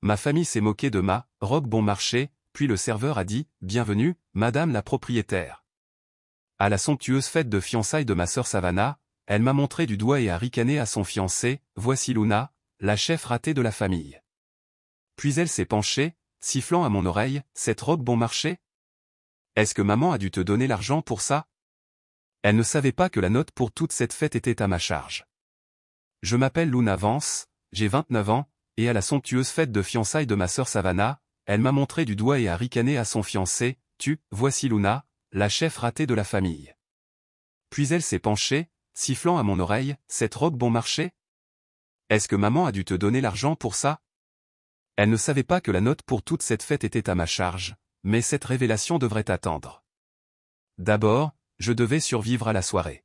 ma famille s'est moquée de ma robe bon marché, puis le serveur a dit « Bienvenue, madame la propriétaire ». À la somptueuse fête de fiançailles de ma sœur Savannah, elle m'a montré du doigt et a ricané à son fiancé « Voici Luna, la chef ratée de la famille ». Puis elle s'est penchée, sifflant à mon oreille « Cette robe bon marché ? Est-ce que maman a dû te donner l'argent pour ça ?» Elle ne savait pas que la note pour toute cette fête était à ma charge. Je m'appelle Luna Vance, j'ai 29 ans, et à la somptueuse fête de fiançailles de ma sœur Savannah, elle m'a montré du doigt et a ricané à son fiancé « Voici Luna, la chef ratée de la famille ». Puis elle s'est penchée, sifflant à mon oreille « Cette robe bon marché ? Est-ce que maman a dû te donner l'argent pour ça ?» Elle ne savait pas que la note pour toute cette fête était à ma charge, mais cette révélation devrait attendre. D'abord, je devais survivre à la soirée.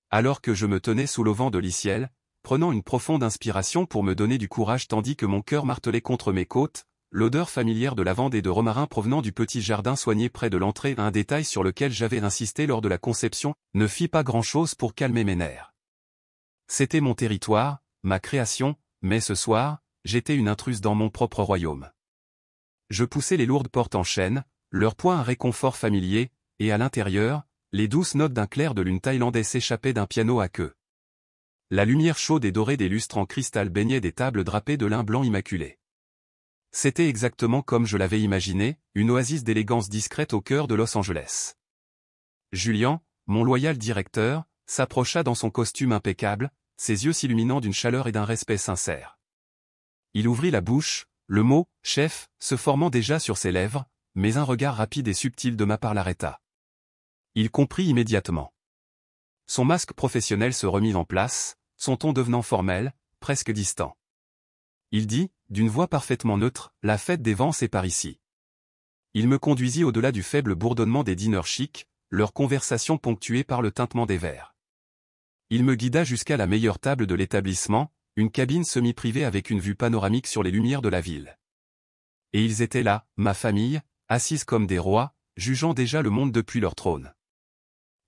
Alors que je me tenais sous l'auvent de l'Iciel, prenant une profonde inspiration pour me donner du courage tandis que mon cœur martelait contre mes côtes, l'odeur familière de lavande et de romarin provenant du petit jardin soigné près de l'entrée, un détail sur lequel j'avais insisté lors de la conception, ne fit pas grand-chose pour calmer mes nerfs. C'était mon territoire, ma création, mais ce soir, j'étais une intruse dans mon propre royaume. Je poussais les lourdes portes en chêne, leur poids un réconfort familier, et à l'intérieur, les douces notes d'un clair de lune thaïlandais s'échappaient d'un piano à queue. La lumière chaude et dorée des lustres en cristal baignait des tables drapées de lin blanc immaculé. C'était exactement comme je l'avais imaginé, une oasis d'élégance discrète au cœur de Los Angeles. Julian, mon loyal directeur, s'approcha dans son costume impeccable, ses yeux s'illuminant d'une chaleur et d'un respect sincère. Il ouvrit la bouche, le mot « chef » se formant déjà sur ses lèvres, mais un regard rapide et subtil de ma part l'arrêta. Il comprit immédiatement. Son masque professionnel se remit en place, son ton devenant formel, presque distant. Il dit, d'une voix parfaitement neutre, « La fête des Vance est par ici ». Il me conduisit au-delà du faible bourdonnement des dîners chics, leur conversation ponctuée par le tintement des verres. Il me guida jusqu'à la meilleure table de l'établissement, une cabine semi-privée avec une vue panoramique sur les lumières de la ville. Et ils étaient là, ma famille, assise comme des rois, jugeant déjà le monde depuis leur trône.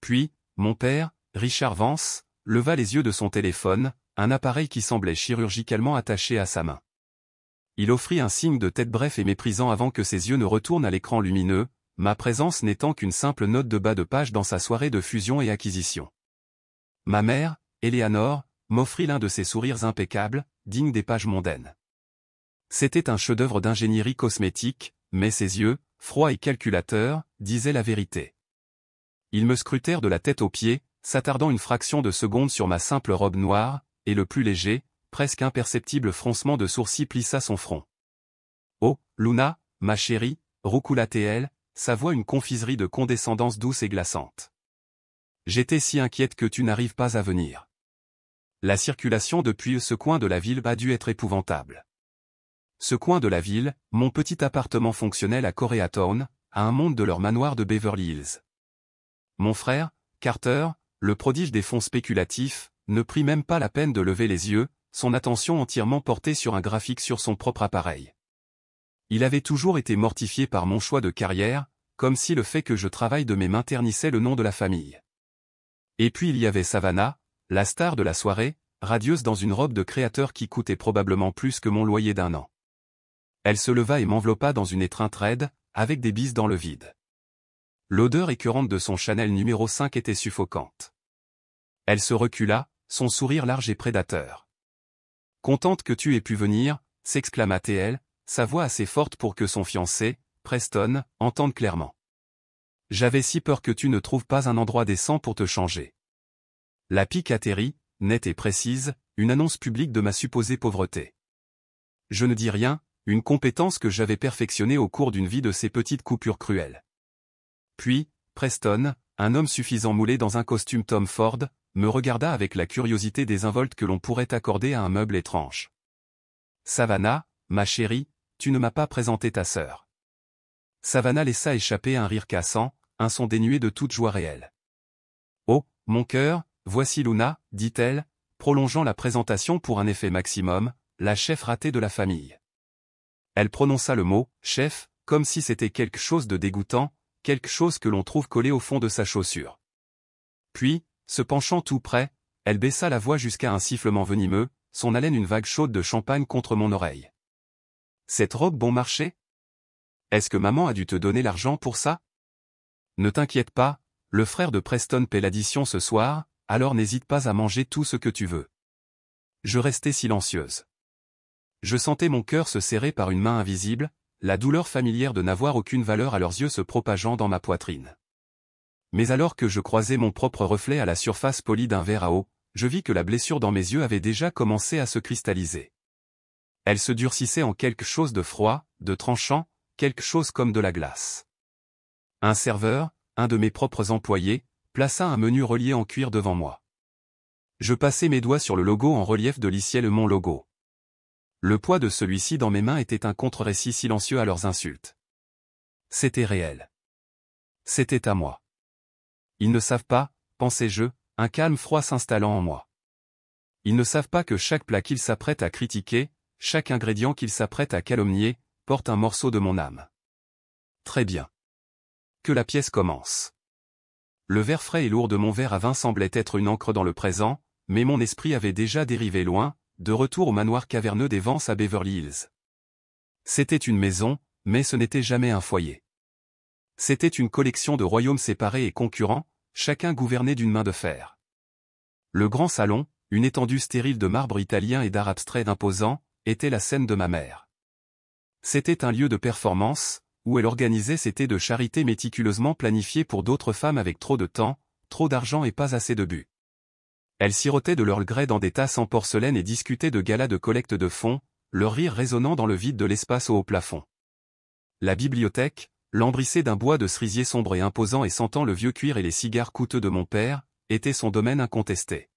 Puis, mon père, Richard Vance, leva les yeux de son téléphone, un appareil qui semblait chirurgicalement attaché à sa main. Il offrit un signe de tête bref et méprisant avant que ses yeux ne retournent à l'écran lumineux, ma présence n'étant qu'une simple note de bas de page dans sa soirée de fusion et acquisition. Ma mère, Eleanor, m'offrit l'un de ses sourires impeccables, dignes des pages mondaines. C'était un chef-d'œuvre d'ingénierie cosmétique, mais ses yeux, froids et calculateurs, disaient la vérité. Ils me scrutèrent de la tête aux pieds, s'attardant une fraction de seconde sur ma simple robe noire, et le plus léger, presque imperceptible froncement de sourcils plissa son front. « Oh, Luna, ma chérie », roucoula-t-elle, sa voix une confiserie de condescendance douce et glaçante. « J'étais si inquiète que tu n'arrives pas à venir. » La circulation depuis ce coin de la ville a dû être épouvantable. Ce coin de la ville, mon petit appartement fonctionnel à Koreatown, a un monde de leur manoir de Beverly Hills. Mon frère, Carter, le prodige des fonds spéculatifs, ne prit même pas la peine de lever les yeux, son attention entièrement portée sur un graphique sur son propre appareil. Il avait toujours été mortifié par mon choix de carrière, comme si le fait que je travaille de mes mains ternissait le nom de la famille. Et puis il y avait Savannah, la star de la soirée, radieuse dans une robe de créateur qui coûtait probablement plus que mon loyer d'1 an. Elle se leva et m'enveloppa dans une étreinte raide, avec des bises dans le vide. L'odeur écœurante de son Chanel numéro 5 était suffocante. Elle se recula, son sourire large et prédateur. « Contente que tu aies pu venir », s'exclama-t-elle, sa voix assez forte pour que son fiancé, Preston, entende clairement. « J'avais si peur que tu ne trouves pas un endroit décent pour te changer. » La pique atterrit, nette et précise, une annonce publique de ma supposée pauvreté. Je ne dis rien, une compétence que j'avais perfectionnée au cours d'une vie de ces petites coupures cruelles. Puis, Preston, un homme suffisant moulé dans un costume Tom Ford, me regarda avec la curiosité désinvolte que l'on pourrait accorder à un meuble étrange. « Savannah, ma chérie, tu ne m'as pas présenté ta sœur. » Savannah laissa échapper un rire cassant, un son dénué de toute joie réelle. « Oh, mon cœur, voici Luna, dit-elle, prolongeant la présentation pour un effet maximum, la chef ratée de la famille. » Elle prononça le mot « chef » comme si c'était quelque chose de dégoûtant, quelque chose que l'on trouve collé au fond de sa chaussure. Puis, se penchant tout près, elle baissa la voix jusqu'à un sifflement venimeux, son haleine une vague chaude de champagne contre mon oreille. Cette robe bon marché? Est-ce que maman a dû te donner l'argent pour ça? Ne t'inquiète pas, le frère de Preston paie l'addition ce soir, alors n'hésite pas à manger tout ce que tu veux. Je restais silencieuse. Je sentais mon cœur se serrer par une main invisible, la douleur familière de n'avoir aucune valeur à leurs yeux se propageant dans ma poitrine. Mais alors que je croisais mon propre reflet à la surface polie d'un verre à eau, je vis que la blessure dans mes yeux avait déjà commencé à se cristalliser. Elle se durcissait en quelque chose de froid, de tranchant, quelque chose comme de la glace. Un serveur, un de mes propres employés, plaça un menu relié en cuir devant moi. Je passai mes doigts sur le logo en relief de l'Iciel mon logo. Le poids de celui-ci dans mes mains était un contre-récit silencieux à leurs insultes. C'était réel. C'était à moi. Ils ne savent pas, pensais-je, un calme froid s'installant en moi. Ils ne savent pas que chaque plat qu'ils s'apprêtent à critiquer, chaque ingrédient qu'ils s'apprêtent à calomnier, porte un morceau de mon âme. Très bien. Que la pièce commence. Le verre frais et lourd de mon verre à vin semblait être une encre dans le présent, mais mon esprit avait déjà dérivé loin, de retour au manoir caverneux des Vance à Beverly Hills. C'était une maison, mais ce n'était jamais un foyer. C'était une collection de royaumes séparés et concurrents, chacun gouverné d'une main de fer. Le grand salon, une étendue stérile de marbre italien et d'art abstrait imposant, était la scène de ma mère. C'était un lieu de performance, où elle organisait ses thés de charité méticuleusement planifiés pour d'autres femmes avec trop de temps, trop d'argent et pas assez de but. Elle sirotait de l'Earl Grey dans des tasses en porcelaine et discutait de galas de collecte de fonds, leur rire résonnant dans le vide de l'espace au haut plafond. La bibliothèque, lambrissée d'un bois de cerisier sombre et imposant et sentant le vieux cuir et les cigares coûteux de mon père, était son domaine incontesté.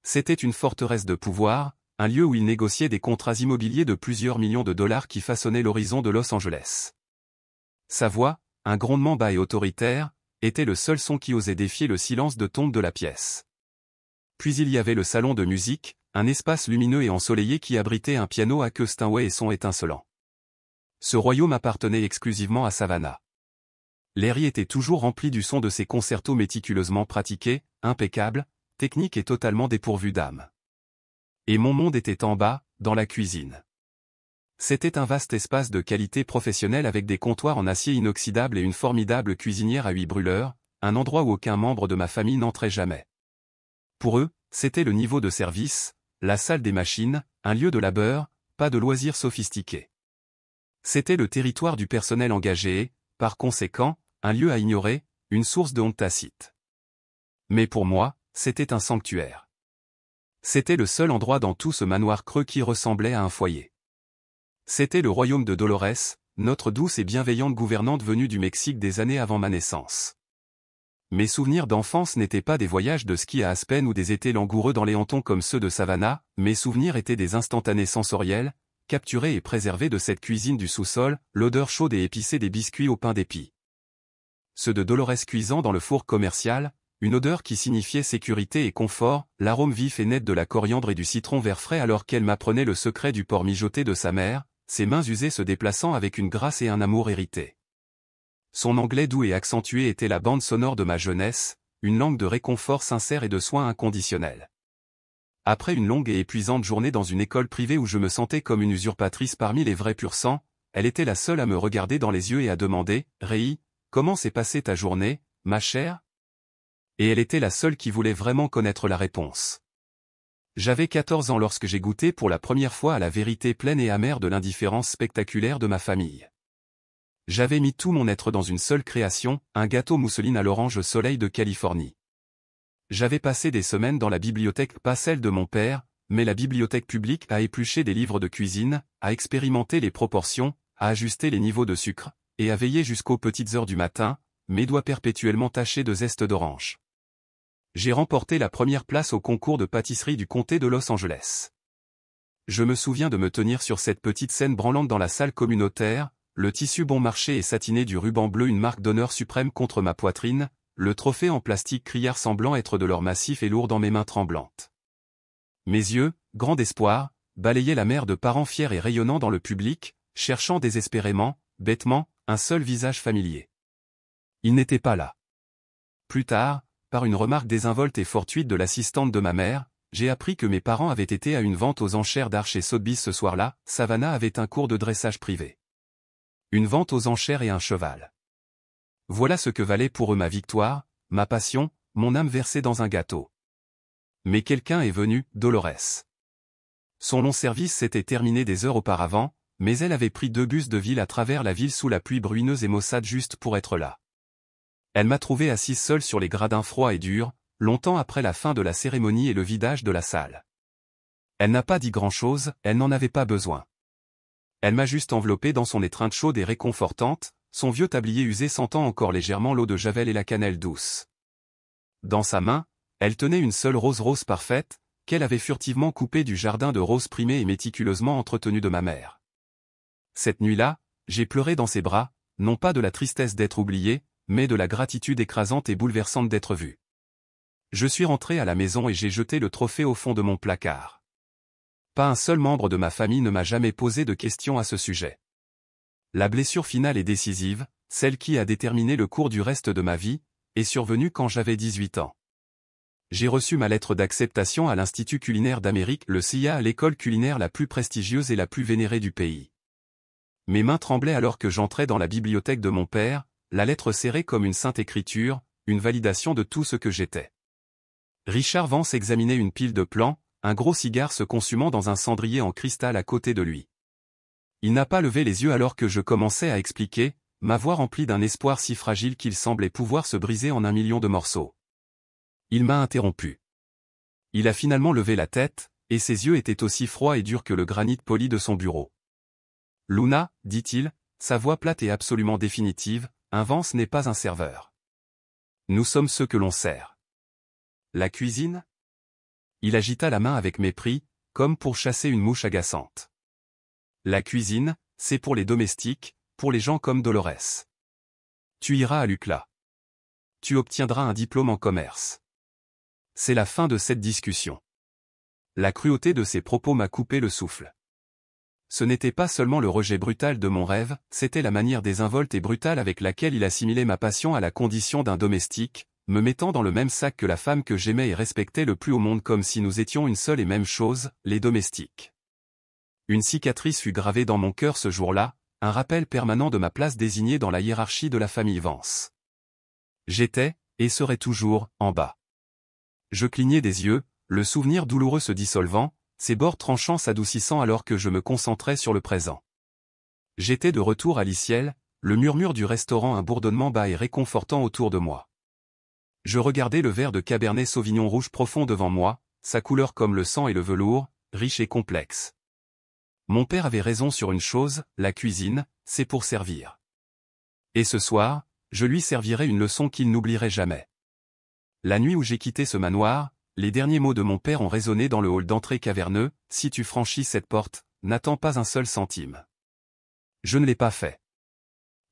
C'était une forteresse de pouvoir, un lieu où il négociait des contrats immobiliers de plusieurs millions de dollars qui façonnaient l'horizon de Los Angeles. Sa voix, un grondement bas et autoritaire, était le seul son qui osait défier le silence de tombe de la pièce. Puis il y avait le salon de musique, un espace lumineux et ensoleillé qui abritait un piano à queue Steinway et son étincelant. Ce royaume appartenait exclusivement à Savannah. L'air y était toujours rempli du son de ses concertos méticuleusement pratiqués, impeccables, techniques et totalement dépourvus d'âme. Et mon monde était en bas, dans la cuisine. C'était un vaste espace de qualité professionnelle avec des comptoirs en acier inoxydable et une formidable cuisinière à 8 brûleurs, un endroit où aucun membre de ma famille n'entrait jamais. Pour eux, c'était le niveau de service, la salle des machines, un lieu de labeur, pas de loisirs sophistiqués. C'était le territoire du personnel engagé et, par conséquent, un lieu à ignorer, une source de honte tacite. Mais pour moi, c'était un sanctuaire. C'était le seul endroit dans tout ce manoir creux qui ressemblait à un foyer. C'était le royaume de Dolores, notre douce et bienveillante gouvernante venue du Mexique des années avant ma naissance. Mes souvenirs d'enfance n'étaient pas des voyages de ski à Aspen ou des étés langoureux dans les hantons comme ceux de Savannah, mes souvenirs étaient des instantanés sensoriels, capturés et préservés de cette cuisine du sous-sol, l'odeur chaude et épicée des biscuits au pain d'épi. Ceux de Dolores cuisant dans le four commercial, une odeur qui signifiait sécurité et confort, l'arôme vif et net de la coriandre et du citron vert frais alors qu'elle m'apprenait le secret du porc mijoté de sa mère, ses mains usées se déplaçant avec une grâce et un amour hérité. Son anglais doux et accentué était la bande sonore de ma jeunesse, une langue de réconfort sincère et de soins inconditionnels. Après une longue et épuisante journée dans une école privée où je me sentais comme une usurpatrice parmi les vrais pur sang, elle était la seule à me regarder dans les yeux et à demander « Rei, comment s'est passée ta journée, ma chère ?» Et elle était la seule qui voulait vraiment connaître la réponse. J'avais 14 ans lorsque j'ai goûté pour la première fois à la vérité pleine et amère de l'indifférence spectaculaire de ma famille. J'avais mis tout mon être dans une seule création, un gâteau mousseline à l'orange soleil de Californie. J'avais passé des semaines dans la bibliothèque, pas celle de mon père, mais la bibliothèque publique, à éplucher des livres de cuisine, à expérimenter les proportions, à ajuster les niveaux de sucre, et à veiller jusqu'aux petites heures du matin, mes doigts perpétuellement tachés de zeste d'orange. J'ai remporté la première place au concours de pâtisserie du comté de Los Angeles. Je me souviens de me tenir sur cette petite scène branlante dans la salle communautaire, le tissu bon marché et satiné du ruban bleu une marque d'honneur suprême contre ma poitrine, le trophée en plastique criard semblant être de l'or massif et lourd dans mes mains tremblantes. Mes yeux, grands d'espoir, balayaient la mer de parents fiers et rayonnants dans le public, cherchant désespérément, bêtement, un seul visage familier. Il n'était pas là. Plus tard, par une remarque désinvolte et fortuite de l'assistante de ma mère, j'ai appris que mes parents avaient été à une vente aux enchères d'art chez Sotheby's ce soir-là. Savannah avait un cours de dressage privé. Une vente aux enchères et un cheval. Voilà ce que valait pour eux ma victoire, ma passion, mon âme versée dans un gâteau. Mais quelqu'un est venu, Dolores. Son long service s'était terminé des heures auparavant, mais elle avait pris 2 bus de ville à travers la ville sous la pluie bruineuse et maussade juste pour être là. Elle m'a trouvé assise seule sur les gradins froids et durs, longtemps après la fin de la cérémonie et le vidage de la salle. Elle n'a pas dit grand-chose, elle n'en avait pas besoin. Elle m'a juste enveloppé dans son étreinte chaude et réconfortante, son vieux tablier usé sentant encore légèrement l'eau de javel et la cannelle douce. Dans sa main, elle tenait une seule rose parfaite, qu'elle avait furtivement coupée du jardin de roses primées et méticuleusement entretenu de ma mère. Cette nuit-là, j'ai pleuré dans ses bras, non pas de la tristesse d'être oublié, mais de la gratitude écrasante et bouleversante d'être vu. Je suis rentré à la maison et j'ai jeté le trophée au fond de mon placard. Pas un seul membre de ma famille ne m'a jamais posé de questions à ce sujet. La blessure finale et décisive, celle qui a déterminé le cours du reste de ma vie, est survenue quand j'avais 18 ans. J'ai reçu ma lettre d'acceptation à l'Institut culinaire d'Amérique, le CIA, l'école culinaire la plus prestigieuse et la plus vénérée du pays. Mes mains tremblaient alors que j'entrais dans la bibliothèque de mon père, la lettre serrée comme une sainte écriture, une validation de tout ce que j'étais. Richard Vance examinait une pile de plans, un gros cigare se consumant dans un cendrier en cristal à côté de lui. Il n'a pas levé les yeux alors que je commençais à expliquer, ma voix remplie d'un espoir si fragile qu'il semblait pouvoir se briser en 1 million de morceaux. Il m'a interrompu. Il a finalement levé la tête, et ses yeux étaient aussi froids et durs que le granit poli de son bureau. « Luna, dit-il, sa voix plate et absolument définitive, un Vance n'est pas un serveur. Nous sommes ceux que l'on sert. La cuisine ? » Il agita la main avec mépris, comme pour chasser une mouche agaçante. La cuisine, c'est pour les domestiques, pour les gens comme Dolores. Tu iras à l'UCLA. Tu obtiendras un diplôme en commerce. C'est la fin de cette discussion. La cruauté de ses propos m'a coupé le souffle. Ce n'était pas seulement le rejet brutal de mon rêve, c'était la manière désinvolte et brutale avec laquelle il assimilait ma passion à la condition d'un domestique, me mettant dans le même sac que la femme que j'aimais et respectais le plus au monde comme si nous étions une seule et même chose, les domestiques. Une cicatrice fut gravée dans mon cœur ce jour-là, un rappel permanent de ma place désignée dans la hiérarchie de la famille Vance. J'étais, et serai toujours, en bas. Je clignais des yeux, le souvenir douloureux se dissolvant, ses bords tranchants s'adoucissant alors que je me concentrais sur le présent. J'étais de retour à l'Iciel, le murmure du restaurant un bourdonnement bas et réconfortant autour de moi. Je regardais le verre de Cabernet Sauvignon rouge profond devant moi, sa couleur comme le sang et le velours, riche et complexe. Mon père avait raison sur une chose, la cuisine, c'est pour servir. Et ce soir, je lui servirai une leçon qu'il n'oublierait jamais. La nuit où j'ai quitté ce manoir, les derniers mots de mon père ont résonné dans le hall d'entrée caverneux, « Si tu franchis cette porte, n'attends pas un seul centime. » Je ne l'ai pas fait.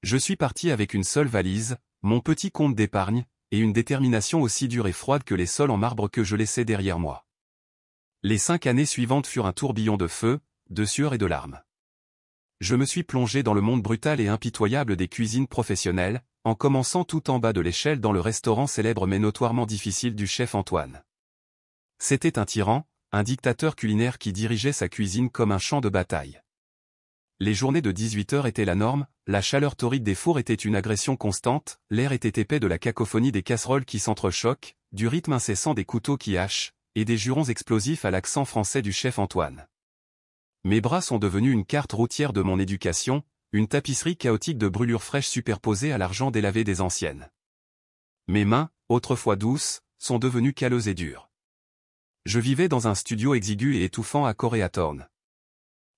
Je suis parti avec une seule valise, mon petit compte d'épargne, et une détermination aussi dure et froide que les sols en marbre que je laissais derrière moi. Les 5 années suivantes furent un tourbillon de feu, de sueur et de larmes. Je me suis plongé dans le monde brutal et impitoyable des cuisines professionnelles, en commençant tout en bas de l'échelle dans le restaurant célèbre mais notoirement difficile du chef Antoine. C'était un tyran, un dictateur culinaire qui dirigeait sa cuisine comme un champ de bataille. Les journées de 18 heures étaient la norme, la chaleur torride des fours était une agression constante, l'air était épais de la cacophonie des casseroles qui s'entrechoquent, du rythme incessant des couteaux qui hachent, et des jurons explosifs à l'accent français du chef Antoine. Mes bras sont devenus une carte routière de mon éducation, une tapisserie chaotique de brûlures fraîches superposées à l'argent délavé des anciennes. Mes mains, autrefois douces, sont devenues calleuses et dures. Je vivais dans un studio exigu et étouffant à Koreatown.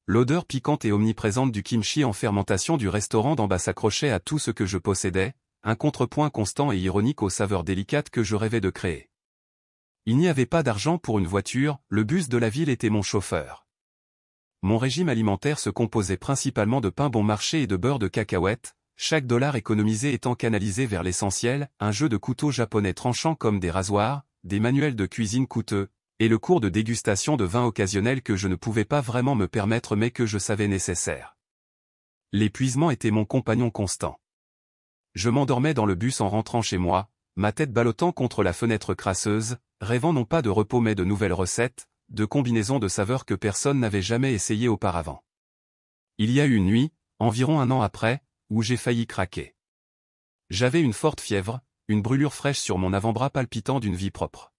L'odeur piquante et omniprésente du kimchi en fermentation du restaurant d'en bas s'accrochait à tout ce que je possédais, un contrepoint constant et ironique aux saveurs délicates que je rêvais de créer. Il n'y avait pas d'argent pour une voiture, le bus de la ville était mon chauffeur. Mon régime alimentaire se composait principalement de pain bon marché et de beurre de cacahuètes, chaque dollar économisé étant canalisé vers l'essentiel, un jeu de couteaux japonais tranchants comme des rasoirs, des manuels de cuisine coûteux, et le cours de dégustation de vin occasionnel que je ne pouvais pas vraiment me permettre mais que je savais nécessaire. L'épuisement était mon compagnon constant. Je m'endormais dans le bus en rentrant chez moi, ma tête ballottant contre la fenêtre crasseuse, rêvant non pas de repos mais de nouvelles recettes, de combinaisons de saveurs que personne n'avait jamais essayées auparavant. Il y a eu une nuit, environ 1 an après, où j'ai failli craquer. J'avais une forte fièvre, une brûlure fraîche sur mon avant-bras palpitant d'une vie propre.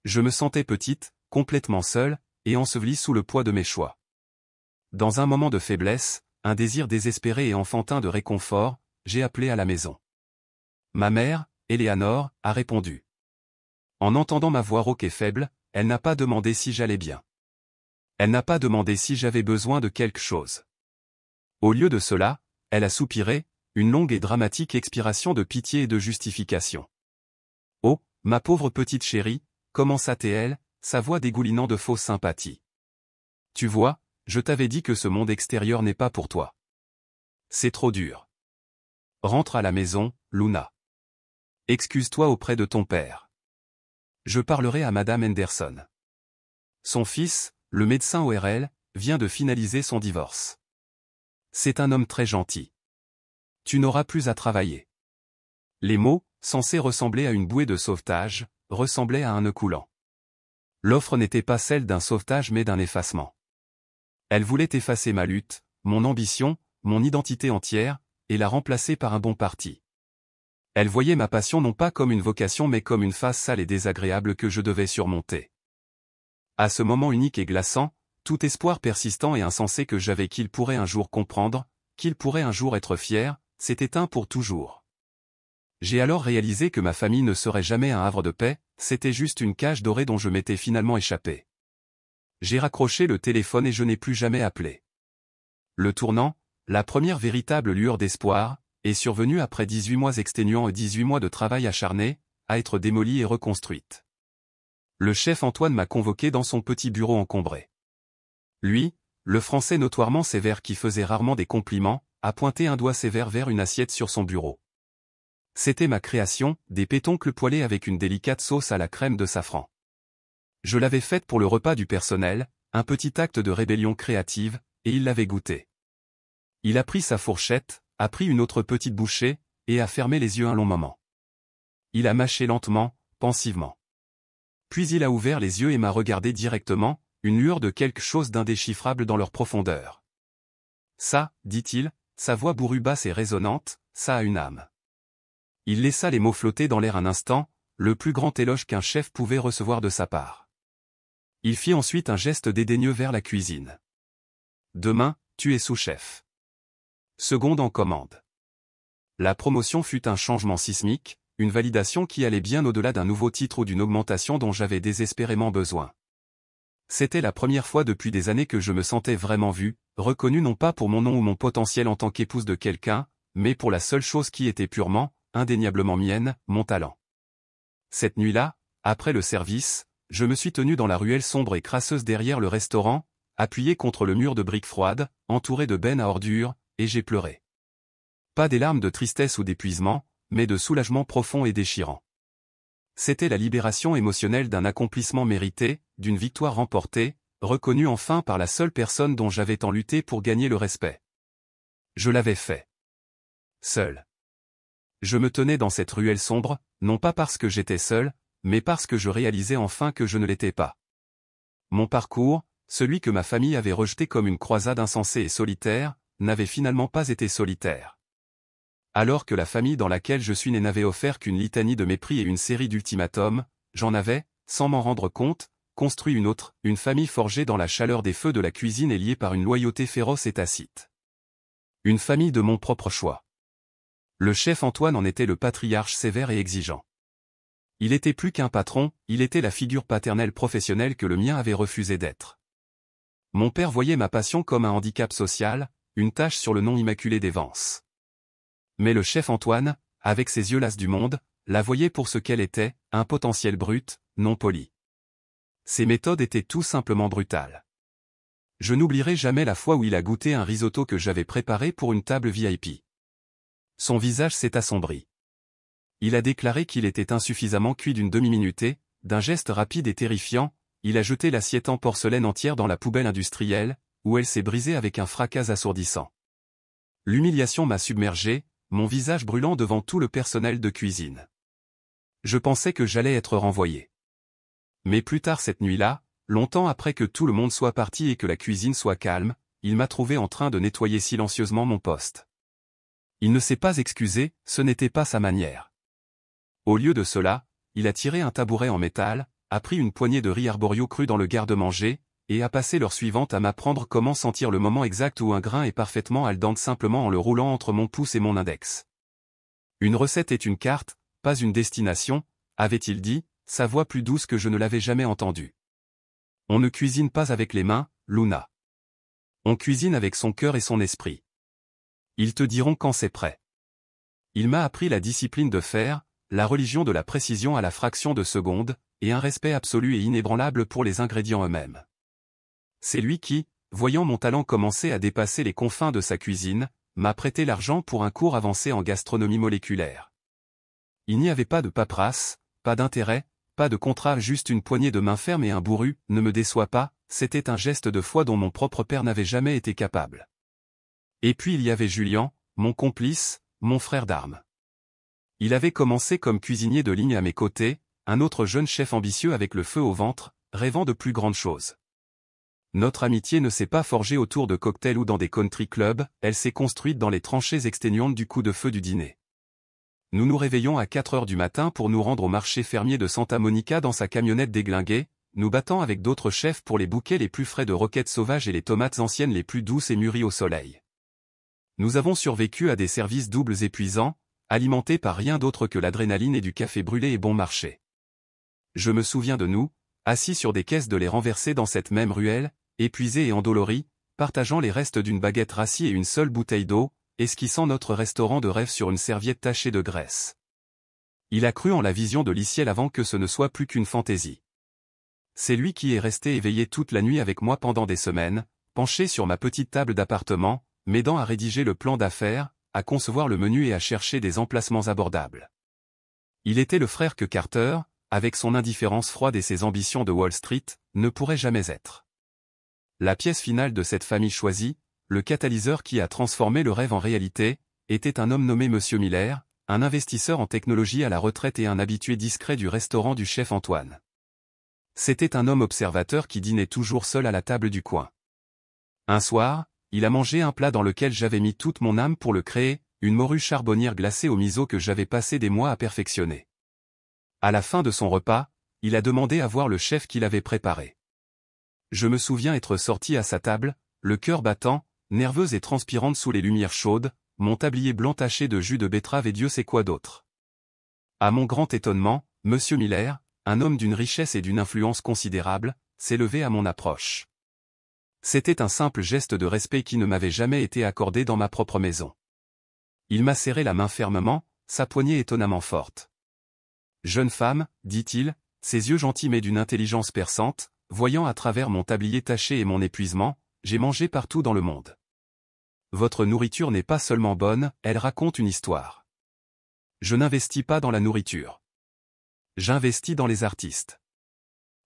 Je me sentais petite, complètement seule, et ensevelie sous le poids de mes choix. Dans un moment de faiblesse, un désir désespéré et enfantin de réconfort, j'ai appelé à la maison. Ma mère, Éléanore, a répondu. En entendant ma voix rauque et faible, elle n'a pas demandé si j'allais bien. Elle n'a pas demandé si j'avais besoin de quelque chose. Au lieu de cela, elle a soupiré, une longue et dramatique expiration de pitié et de justification. Oh, ma pauvre petite chérie, commença-t-elle, sa voix dégoulinant de fausse sympathie. Tu vois, je t'avais dit que ce monde extérieur n'est pas pour toi. C'est trop dur. Rentre à la maison, Luna. Excuse-toi auprès de ton père. Je parlerai à Madame Henderson. Son fils, le médecin ORL, vient de finaliser son divorce. C'est un homme très gentil. Tu n'auras plus à travailler. Les mots, censés ressembler à une bouée de sauvetage, ressemblaient à un nœud coulant. L'offre n'était pas celle d'un sauvetage mais d'un effacement. Elle voulait effacer ma lutte, mon ambition, mon identité entière, et la remplacer par un bon parti. Elle voyait ma passion non pas comme une vocation mais comme une phase sale et désagréable que je devais surmonter. À ce moment unique et glaçant, tout espoir persistant et insensé que j'avais qu'il pourrait un jour comprendre, qu'il pourrait un jour être fier, s'est éteint pour toujours. J'ai alors réalisé que ma famille ne serait jamais un havre de paix, c'était juste une cage dorée dont je m'étais finalement échappé. J'ai raccroché le téléphone et je n'ai plus jamais appelé. Le tournant, la première véritable lueur d'espoir, est survenue après 18 mois exténuants et 18 mois de travail acharné, à être démolie et reconstruite. Le chef Antoine m'a convoqué dans son petit bureau encombré. Lui, le Français notoirement sévère qui faisait rarement des compliments, a pointé un doigt sévère vers une assiette sur son bureau. C'était ma création, des pétoncles poêlés avec une délicate sauce à la crème de safran. Je l'avais faite pour le repas du personnel, un petit acte de rébellion créative, et il l'avait goûté. Il a pris sa fourchette, a pris une autre petite bouchée, et a fermé les yeux un long moment. Il a mâché lentement, pensivement. Puis il a ouvert les yeux et m'a regardé directement, une lueur de quelque chose d'indéchiffrable dans leur profondeur. Ça, dit-il, sa voix bourrue basse et résonnante, ça a une âme. Il laissa les mots flotter dans l'air un instant, le plus grand éloge qu'un chef pouvait recevoir de sa part. Il fit ensuite un geste dédaigneux vers la cuisine. Demain, tu es sous-chef. Seconde en commande. La promotion fut un changement sismique, une validation qui allait bien au-delà d'un nouveau titre ou d'une augmentation dont j'avais désespérément besoin. C'était la première fois depuis des années que je me sentais vraiment vu, reconnu non pas pour mon nom ou mon potentiel en tant qu'épouse de quelqu'un, mais pour la seule chose qui était purement, indéniablement mienne, mon talent. Cette nuit-là, après le service, je me suis tenu dans la ruelle sombre et crasseuse derrière le restaurant, appuyé contre le mur de briques froides, entouré de bennes à ordures, et j'ai pleuré. Pas des larmes de tristesse ou d'épuisement, mais de soulagement profond et déchirant. C'était la libération émotionnelle d'un accomplissement mérité, d'une victoire remportée, reconnue enfin par la seule personne dont j'avais tant lutté pour gagner le respect. Je l'avais fait. Seul. Je me tenais dans cette ruelle sombre, non pas parce que j'étais seul, mais parce que je réalisais enfin que je ne l'étais pas. Mon parcours, celui que ma famille avait rejeté comme une croisade insensée et solitaire, n'avait finalement pas été solitaire. Alors que la famille dans laquelle je suis né n'avait offert qu'une litanie de mépris et une série d'ultimatums, j'en avais, sans m'en rendre compte, construit une autre, une famille forgée dans la chaleur des feux de la cuisine et liée par une loyauté féroce et tacite. Une famille de mon propre choix. Le chef Antoine en était le patriarche sévère et exigeant. Il était plus qu'un patron, il était la figure paternelle professionnelle que le mien avait refusé d'être. Mon père voyait ma passion comme un handicap social, une tache sur le nom immaculé des Vance. Mais le chef Antoine, avec ses yeux las du monde, la voyait pour ce qu'elle était, un potentiel brut, non poli. Ses méthodes étaient tout simplement brutales. Je n'oublierai jamais la fois où il a goûté un risotto que j'avais préparé pour une table VIP. Son visage s'est assombri. Il a déclaré qu'il était insuffisamment cuit d'une demi-minute et, d'un geste rapide et terrifiant, il a jeté l'assiette en porcelaine entière dans la poubelle industrielle, où elle s'est brisée avec un fracas assourdissant. L'humiliation m'a submergé, mon visage brûlant devant tout le personnel de cuisine. Je pensais que j'allais être renvoyé. Mais plus tard cette nuit-là, longtemps après que tout le monde soit parti et que la cuisine soit calme, il m'a trouvé en train de nettoyer silencieusement mon poste. Il ne s'est pas excusé, ce n'était pas sa manière. Au lieu de cela, il a tiré un tabouret en métal, a pris une poignée de riz arborio cru dans le garde-manger, et a passé l'heure suivante à m'apprendre comment sentir le moment exact où un grain est parfaitement al dente simplement en le roulant entre mon pouce et mon index. Une recette est une carte, pas une destination, avait-il dit, sa voix plus douce que je ne l'avais jamais entendue. On ne cuisine pas avec les mains, Luna. On cuisine avec son cœur et son esprit. Ils te diront quand c'est prêt. Il m'a appris la discipline de faire, la religion de la précision à la fraction de seconde, et un respect absolu et inébranlable pour les ingrédients eux-mêmes. C'est lui qui, voyant mon talent commencer à dépasser les confins de sa cuisine, m'a prêté l'argent pour un cours avancé en gastronomie moléculaire. Il n'y avait pas de paperasse, pas d'intérêt, pas de contrat, juste une poignée de main ferme et un bourru, ne me déçois pas, c'était un geste de foi dont mon propre père n'avait jamais été capable. Et puis il y avait Julien, mon complice, mon frère d'armes. Il avait commencé comme cuisinier de ligne à mes côtés, un autre jeune chef ambitieux avec le feu au ventre, rêvant de plus grandes choses. Notre amitié ne s'est pas forgée autour de cocktails ou dans des country clubs, elle s'est construite dans les tranchées exténuantes du coup de feu du dîner. Nous nous réveillons à 4 heures du matin pour nous rendre au marché fermier de Santa Monica dans sa camionnette déglinguée, nous battant avec d'autres chefs pour les bouquets les plus frais de roquettes sauvages et les tomates anciennes les plus douces et mûries au soleil. Nous avons survécu à des services doubles épuisants, alimentés par rien d'autre que l'adrénaline et du café brûlé et bon marché. Je me souviens de nous, assis sur des caisses de lait renversées dans cette même ruelle, épuisés et endoloris, partageant les restes d'une baguette rassie et une seule bouteille d'eau, esquissant notre restaurant de rêve sur une serviette tachée de graisse. Il a cru en la vision de Liciel avant que ce ne soit plus qu'une fantaisie. C'est lui qui est resté éveillé toute la nuit avec moi pendant des semaines, penché sur ma petite table d'appartement, m'aidant à rédiger le plan d'affaires, à concevoir le menu et à chercher des emplacements abordables. Il était le frère que Carter, avec son indifférence froide et ses ambitions de Wall Street, ne pourrait jamais être. La pièce finale de cette famille choisie, le catalyseur qui a transformé le rêve en réalité, était un homme nommé Monsieur Miller, un investisseur en technologie à la retraite et un habitué discret du restaurant du chef Antoine. C'était un homme observateur qui dînait toujours seul à la table du coin. Un soir, il a mangé un plat dans lequel j'avais mis toute mon âme pour le créer, une morue charbonnière glacée au miso que j'avais passé des mois à perfectionner. À la fin de son repas, il a demandé à voir le chef qu'il avait préparé. Je me souviens être sorti à sa table, le cœur battant, nerveuse et transpirante sous les lumières chaudes, mon tablier blanc taché de jus de betterave et Dieu sait quoi d'autre. À mon grand étonnement, Monsieur Miller, un homme d'une richesse et d'une influence considérable, s'est levé à mon approche. C'était un simple geste de respect qui ne m'avait jamais été accordé dans ma propre maison. Il m'a serré la main fermement, sa poignée étonnamment forte. « Jeune femme, dit-il, ses yeux gentils mais d'une intelligence perçante, voyant à travers mon tablier taché et mon épuisement, j'ai mangé partout dans le monde. Votre nourriture n'est pas seulement bonne, elle raconte une histoire. Je n'investis pas dans la nourriture. J'investis dans les artistes. »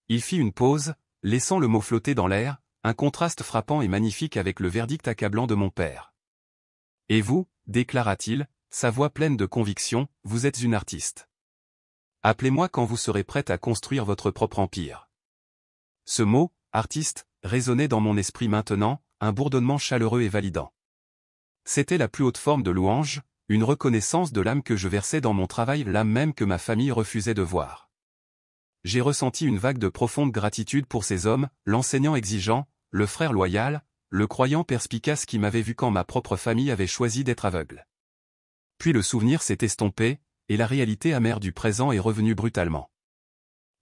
Il fit une pause, laissant le mot flotter dans l'air, un contraste frappant et magnifique avec le verdict accablant de mon père. « Et vous, déclara-t-il, sa voix pleine de conviction, vous êtes une artiste. Appelez-moi quand vous serez prête à construire votre propre empire. » Ce mot, artiste, résonnait dans mon esprit maintenant, un bourdonnement chaleureux et validant. C'était la plus haute forme de louange, une reconnaissance de l'âme que je versais dans mon travail, l'âme même que ma famille refusait de voir. J'ai ressenti une vague de profonde gratitude pour ces hommes, l'enseignant exigeant, le frère loyal, le croyant perspicace qui m'avait vu quand ma propre famille avait choisi d'être aveugle. Puis le souvenir s'est estompé, et la réalité amère du présent est revenue brutalement.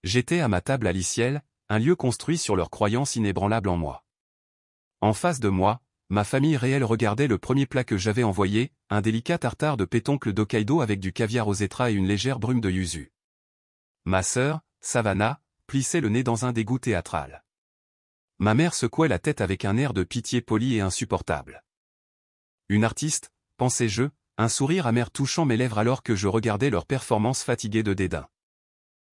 J'étais à ma table à Liciel, un lieu construit sur leur croyance inébranlable en moi. En face de moi, ma famille réelle regardait le premier plat que j'avais envoyé, un délicat tartare de pétoncle d'Hokkaido avec du caviar aux étras et une légère brume de yuzu. Ma sœur, Savannah, plissait le nez dans un dégoût théâtral. Ma mère secouait la tête avec un air de pitié poli et insupportable. Une artiste, pensais-je, un sourire amer touchant mes lèvres alors que je regardais leur performance fatiguée de dédain.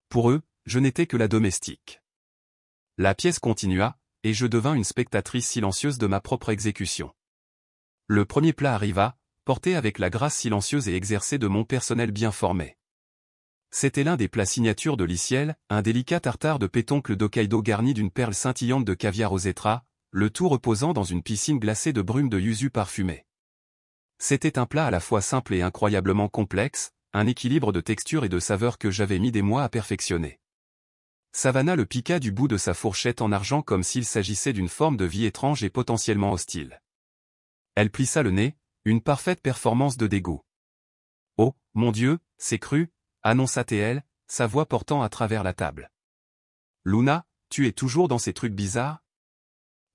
Pour eux, je n'étais que la domestique. La pièce continua, et je devins une spectatrice silencieuse de ma propre exécution. Le premier plat arriva, porté avec la grâce silencieuse et exercée de mon personnel bien formé. C'était l'un des plats signatures de l'Iciel, un délicat tartare de pétoncle d'Hokkaido garni d'une perle scintillante de caviar aux étras, le tout reposant dans une piscine glacée de brume de yuzu parfumée. C'était un plat à la fois simple et incroyablement complexe, un équilibre de texture et de saveur que j'avais mis des mois à perfectionner. Savannah le piqua du bout de sa fourchette en argent comme s'il s'agissait d'une forme de vie étrange et potentiellement hostile. Elle plissa le nez, une parfaite performance de dégoût. « Oh, mon Dieu, c'est cru !» annonça-t-elle, sa voix portant à travers la table. « Luna, tu es toujours dans ces trucs bizarres ?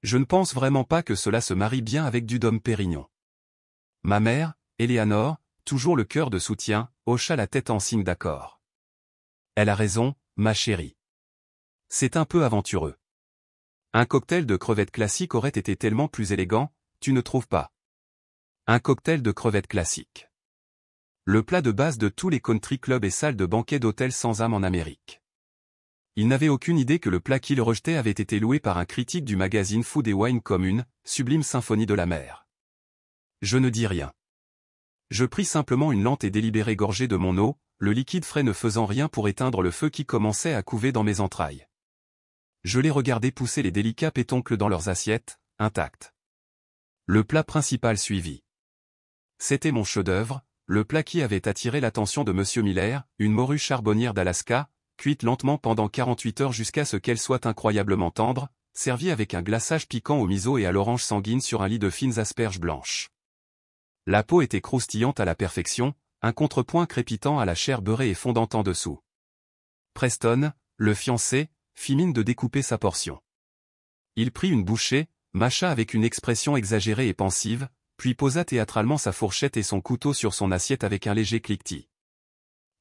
Je ne pense vraiment pas que cela se marie bien avec du Dom Pérignon. » Ma mère, Éléanore, toujours le cœur de soutien, hocha la tête en signe d'accord. « Elle a raison, ma chérie. C'est un peu aventureux. Un cocktail de crevettes classiques aurait été tellement plus élégant, tu ne trouves pas ? Un cocktail de crevettes classiques. Le plat de base de tous les country clubs et salles de banquet d'hôtels sans âme en Amérique. Il n'avait aucune idée que le plat qu'il rejetait avait été loué par un critique du magazine Food et Wine comme une sublime symphonie de la mer. Je ne dis rien. Je pris simplement une lente et délibérée gorgée de mon eau, le liquide frais ne faisant rien pour éteindre le feu qui commençait à couver dans mes entrailles. Je les regardais pousser les délicats pétoncles dans leurs assiettes, intacts. Le plat principal suivit. C'était mon chef-d'œuvre, le plat qui avait attiré l'attention de Monsieur Miller, une morue charbonnière d'Alaska, cuite lentement pendant 48 heures jusqu'à ce qu'elle soit incroyablement tendre, servie avec un glaçage piquant au miso et à l'orange sanguine sur un lit de fines asperges blanches. La peau était croustillante à la perfection, un contrepoint crépitant à la chair beurrée et fondante en dessous. Preston, le fiancé, fit mine de découper sa portion. Il prit une bouchée, mâcha avec une expression exagérée et pensive, puis posa théâtralement sa fourchette et son couteau sur son assiette avec un léger cliquetis.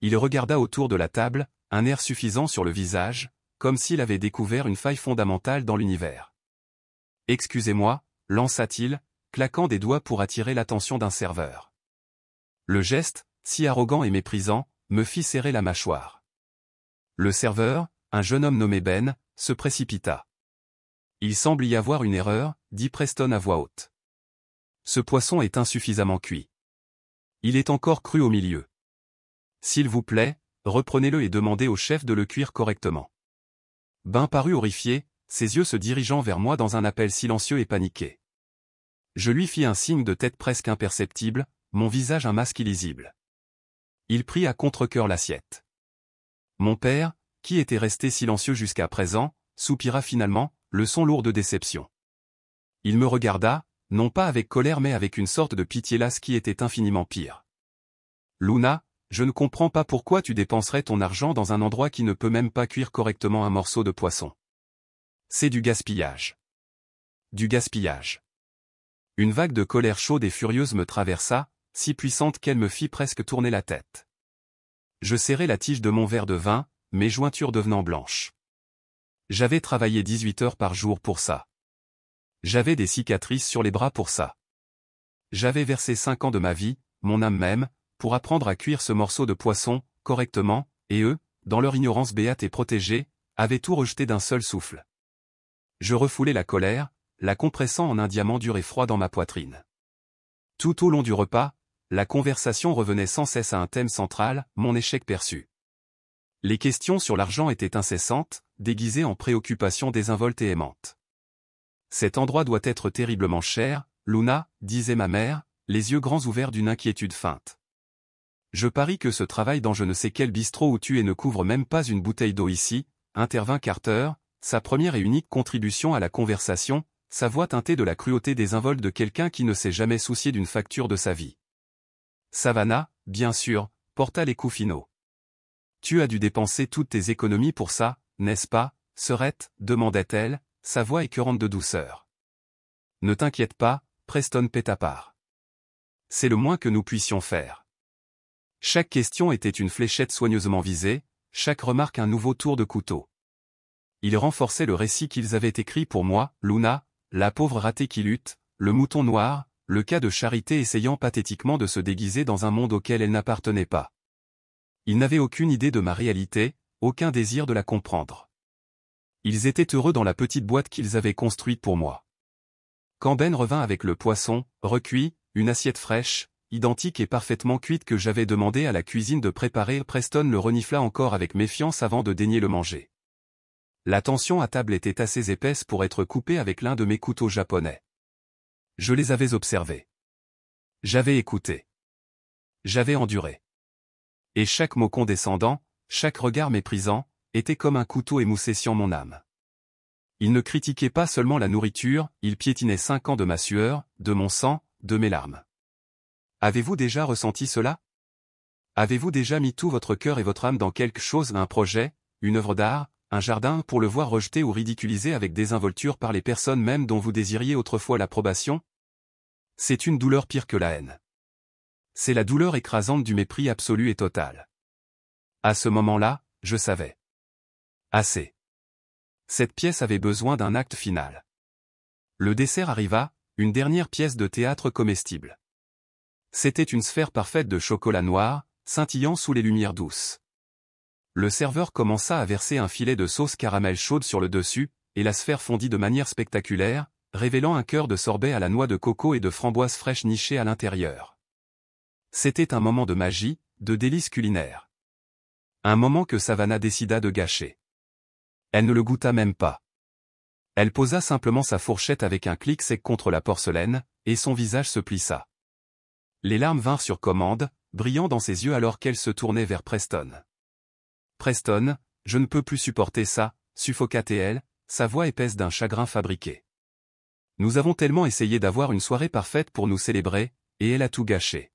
Il regarda autour de la table, un air suffisant sur le visage, comme s'il avait découvert une faille fondamentale dans l'univers. « Excusez-moi » lança-t-il, claquant des doigts pour attirer l'attention d'un serveur. Le geste, si arrogant et méprisant, me fit serrer la mâchoire. Le serveur, un jeune homme nommé Ben, se précipita. « Il semble y avoir une erreur, » dit Preston à voix haute. « Ce poisson est insuffisamment cuit. Il est encore cru au milieu. S'il vous plaît, reprenez-le et demandez au chef de le cuire correctement. » Ben parut horrifié, ses yeux se dirigeant vers moi dans un appel silencieux et paniqué. Je lui fis un signe de tête presque imperceptible, mon visage un masque illisible. Il prit à contre-cœur l'assiette. Mon père, qui était resté silencieux jusqu'à présent, soupira finalement, le son lourd de déception. Il me regarda, non pas avec colère mais avec une sorte de pitié lasse qui était infiniment pire. « Luna, je ne comprends pas pourquoi tu dépenserais ton argent dans un endroit qui ne peut même pas cuire correctement un morceau de poisson. C'est du gaspillage. Du gaspillage. » Une vague de colère chaude et furieuse me traversa, si puissante qu'elle me fit presque tourner la tête. Je serrai la tige de mon verre de vin, mes jointures devenant blanches. J'avais travaillé 18 heures par jour pour ça. J'avais des cicatrices sur les bras pour ça. J'avais versé 5 ans de ma vie, mon âme même, pour apprendre à cuire ce morceau de poisson, correctement, et eux, dans leur ignorance béate et protégée, avaient tout rejeté d'un seul souffle. Je refoulai la colère, la compressant en un diamant dur et froid dans ma poitrine. Tout au long du repas, la conversation revenait sans cesse à un thème central, mon échec perçu. Les questions sur l'argent étaient incessantes, déguisées en préoccupations désinvoltes et aimantes. « Cet endroit doit être terriblement cher, Luna, » disait ma mère, les yeux grands ouverts d'une inquiétude feinte. Je parie que ce travail dans je ne sais quel bistrot où tu es ne couvre même pas une bouteille d'eau ici, intervint Carter, sa première et unique contribution à la conversation, sa voix teintée de la cruauté désinvolte de quelqu'un qui ne s'est jamais soucié d'une facture de sa vie. Savannah, bien sûr, porta les coups finaux. « Tu as dû dépenser toutes tes économies pour ça, n'est-ce pas, sœurette ?» demandait-elle, sa voix écœurante de douceur. « Ne t'inquiète pas, Preston pét part. C'est le moins que nous puissions faire. » Chaque question était une fléchette soigneusement visée, chaque remarque un nouveau tour de couteau. Ils renforçaient le récit qu'ils avaient écrit pour moi, Luna, la pauvre ratée qui lutte, le mouton noir, le cas de Charité essayant pathétiquement de se déguiser dans un monde auquel elle n'appartenait pas. Ils n'avaient aucune idée de ma réalité, aucun désir de la comprendre. Ils étaient heureux dans la petite boîte qu'ils avaient construite pour moi. Quand Ben revint avec le poisson, recuit, une assiette fraîche, identique et parfaitement cuite que j'avais demandé à la cuisine de préparer. Preston le renifla encore avec méfiance avant de daigner le manger. La tension à table était assez épaisse pour être coupée avec l'un de mes couteaux japonais. Je les avais observés. J'avais écouté. J'avais enduré. Et chaque mot condescendant, chaque regard méprisant, était comme un couteau émoussé mon âme. Il ne critiquait pas seulement la nourriture, il piétinait 5 ans de ma sueur, de mon sang, de mes larmes. Avez-vous déjà ressenti cela? Avez-vous déjà mis tout votre cœur et votre âme dans quelque chose, un projet, une œuvre d'art, un jardin, pour le voir rejeté ou ridiculisé avec désinvolture par les personnes même dont vous désiriez autrefois l'approbation? C'est une douleur pire que la haine. C'est la douleur écrasante du mépris absolu et total. À ce moment-là, je savais. Assez. Cette pièce avait besoin d'un acte final. Le dessert arriva, une dernière pièce de théâtre comestible. C'était une sphère parfaite de chocolat noir, scintillant sous les lumières douces. Le serveur commença à verser un filet de sauce caramel chaude sur le dessus, et la sphère fondit de manière spectaculaire, révélant un cœur de sorbet à la noix de coco et de framboises fraîches nichées à l'intérieur. C'était un moment de magie, de délice culinaire. Un moment que Savannah décida de gâcher. Elle ne le goûta même pas. Elle posa simplement sa fourchette avec un clic sec contre la porcelaine, et son visage se plissa. Les larmes vinrent sur commande, brillant dans ses yeux alors qu'elle se tournait vers Preston. Preston, je ne peux plus supporter ça, suffoqua-t-elle, sa voix épaisse d'un chagrin fabriqué. Nous avons tellement essayé d'avoir une soirée parfaite pour nous célébrer, et elle a tout gâché.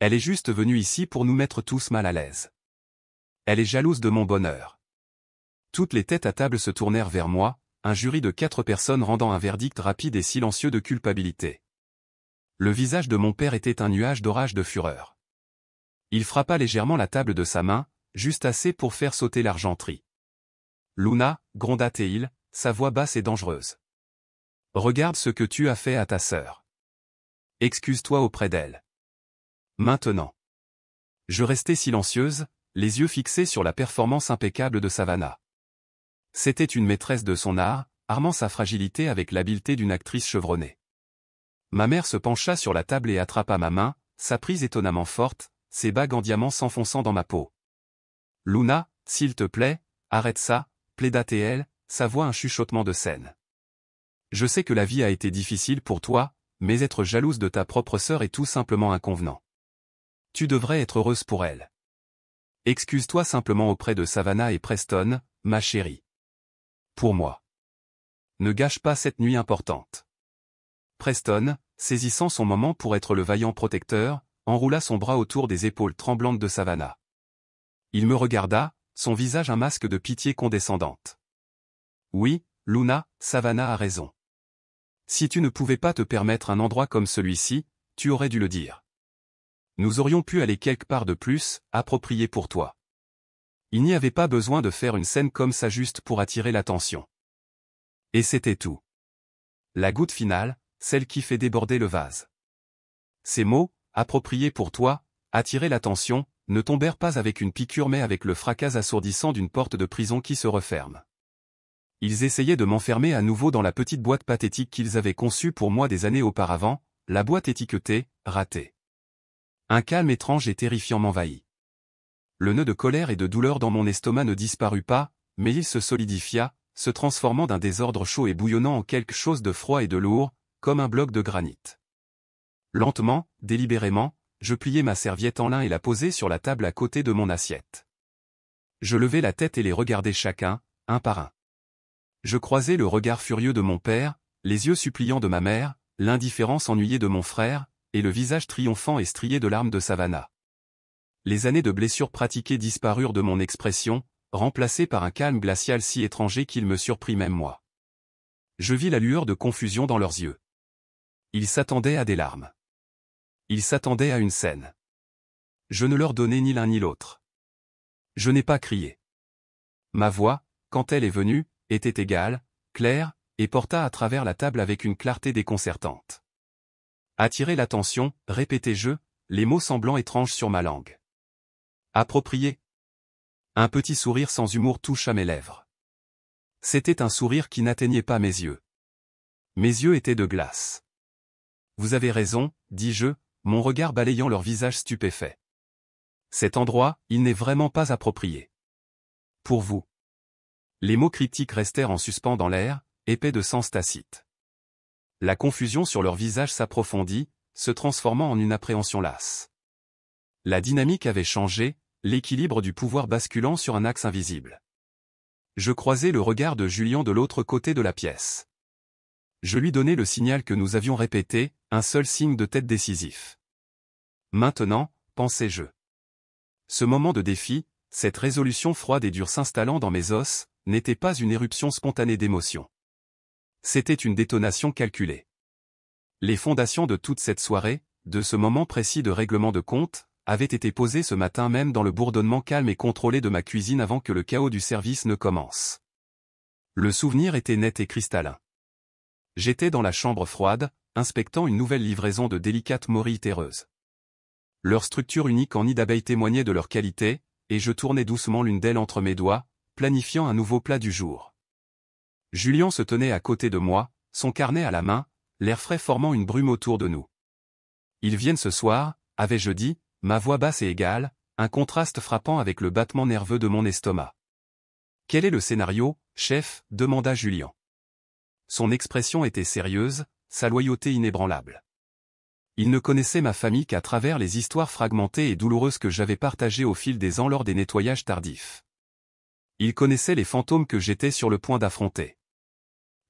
Elle est juste venue ici pour nous mettre tous mal à l'aise. Elle est jalouse de mon bonheur. Toutes les têtes à table se tournèrent vers moi, un jury de 4 personnes rendant un verdict rapide et silencieux de culpabilité. Le visage de mon père était un nuage d'orage de fureur. Il frappa légèrement la table de sa main, juste assez pour faire sauter l'argenterie. Luna, gronda-t-il, sa voix basse et dangereuse. Regarde ce que tu as fait à ta sœur. Excuse-toi auprès d'elle. Maintenant. Je restai silencieuse, les yeux fixés sur la performance impeccable de Savannah. C'était une maîtresse de son art, armant sa fragilité avec l'habileté d'une actrice chevronnée. Ma mère se pencha sur la table et attrapa ma main, sa prise étonnamment forte, ses bagues en diamant s'enfonçant dans ma peau. Luna, s'il te plaît, arrête ça, plaida-t-elle, sa voix un chuchotement de scène. Je sais que la vie a été difficile pour toi, mais être jalouse de ta propre sœur est tout simplement inconvenant. Tu devrais être heureuse pour elle. Excuse-toi simplement auprès de Savannah et Preston, ma chérie. Pour moi. Ne gâche pas cette nuit importante. Preston, saisissant son moment pour être le vaillant protecteur, enroula son bras autour des épaules tremblantes de Savannah. Il me regarda, son visage un masque de pitié condescendante. Oui, Luna, Savannah a raison. Si tu ne pouvais pas te permettre un endroit comme celui-ci, tu aurais dû le dire. Nous aurions pu aller quelque part de plus, approprié pour toi. Il n'y avait pas besoin de faire une scène comme ça juste pour attirer l'attention. Et c'était tout. La goutte finale, celle qui fait déborder le vase. Ces mots, appropriés pour toi, attirer l'attention, ne tombèrent pas avec une piqûre mais avec le fracas assourdissant d'une porte de prison qui se referme. Ils essayaient de m'enfermer à nouveau dans la petite boîte pathétique qu'ils avaient conçue pour moi des années auparavant, la boîte étiquetée, ratée. Un calme étrange et terrifiant m'envahit. Le nœud de colère et de douleur dans mon estomac ne disparut pas, mais il se solidifia, se transformant d'un désordre chaud et bouillonnant en quelque chose de froid et de lourd, comme un bloc de granit. Lentement, délibérément, je pliai ma serviette en lin et la posai sur la table à côté de mon assiette. Je levai la tête et les regardai chacun, un par un. Je croisai le regard furieux de mon père, les yeux suppliants de ma mère, l'indifférence ennuyée de mon frère, et le visage triomphant et strié de larmes de Savannah. Les années de blessures pratiquées disparurent de mon expression, remplacées par un calme glacial si étranger qu'il me surprit même moi. Je vis la lueur de confusion dans leurs yeux. Ils s'attendaient à des larmes. Ils s'attendaient à une scène. Je ne leur donnai ni l'un ni l'autre. Je n'ai pas crié. Ma voix, quand elle est venue, était égale, claire, et porta à travers la table avec une clarté déconcertante. Attirer l'attention, répétai-je, les mots semblant étranges sur ma langue. Approprié. Un petit sourire sans humour toucha mes lèvres. C'était un sourire qui n'atteignait pas mes yeux. Mes yeux étaient de glace. Vous avez raison, dis-je, mon regard balayant leur visage stupéfait. Cet endroit, il n'est vraiment pas approprié. Pour vous. Les mots cryptiques restèrent en suspens dans l'air, épais de sens tacite. La confusion sur leur visage s'approfondit, se transformant en une appréhension lasse. La dynamique avait changé, l'équilibre du pouvoir basculant sur un axe invisible. Je croisai le regard de Julien de l'autre côté de la pièce. Je lui donnai le signal que nous avions répété, un seul signe de tête décisif. Maintenant, pensai-je. Ce moment de défi, cette résolution froide et dure s'installant dans mes os, n'était pas une éruption spontanée d'émotion. C'était une détonation calculée. Les fondations de toute cette soirée, de ce moment précis de règlement de compte, avaient été posées ce matin même dans le bourdonnement calme et contrôlé de ma cuisine avant que le chaos du service ne commence. Le souvenir était net et cristallin. J'étais dans la chambre froide, inspectant une nouvelle livraison de délicates morilles terreuses. Leur structure unique en nid d'abeilles témoignait de leur qualité, et je tournais doucement l'une d'elles entre mes doigts, planifiant un nouveau plat du jour. Julien se tenait à côté de moi, son carnet à la main, l'air frais formant une brume autour de nous. Ils viennent ce soir, avais-je dit, ma voix basse et égale, un contraste frappant avec le battement nerveux de mon estomac. Quel est le scénario, chef, demanda Julien. Son expression était sérieuse, sa loyauté inébranlable. Il ne connaissait ma famille qu'à travers les histoires fragmentées et douloureuses que j'avais partagées au fil des ans lors des nettoyages tardifs. Il connaissait les fantômes que j'étais sur le point d'affronter.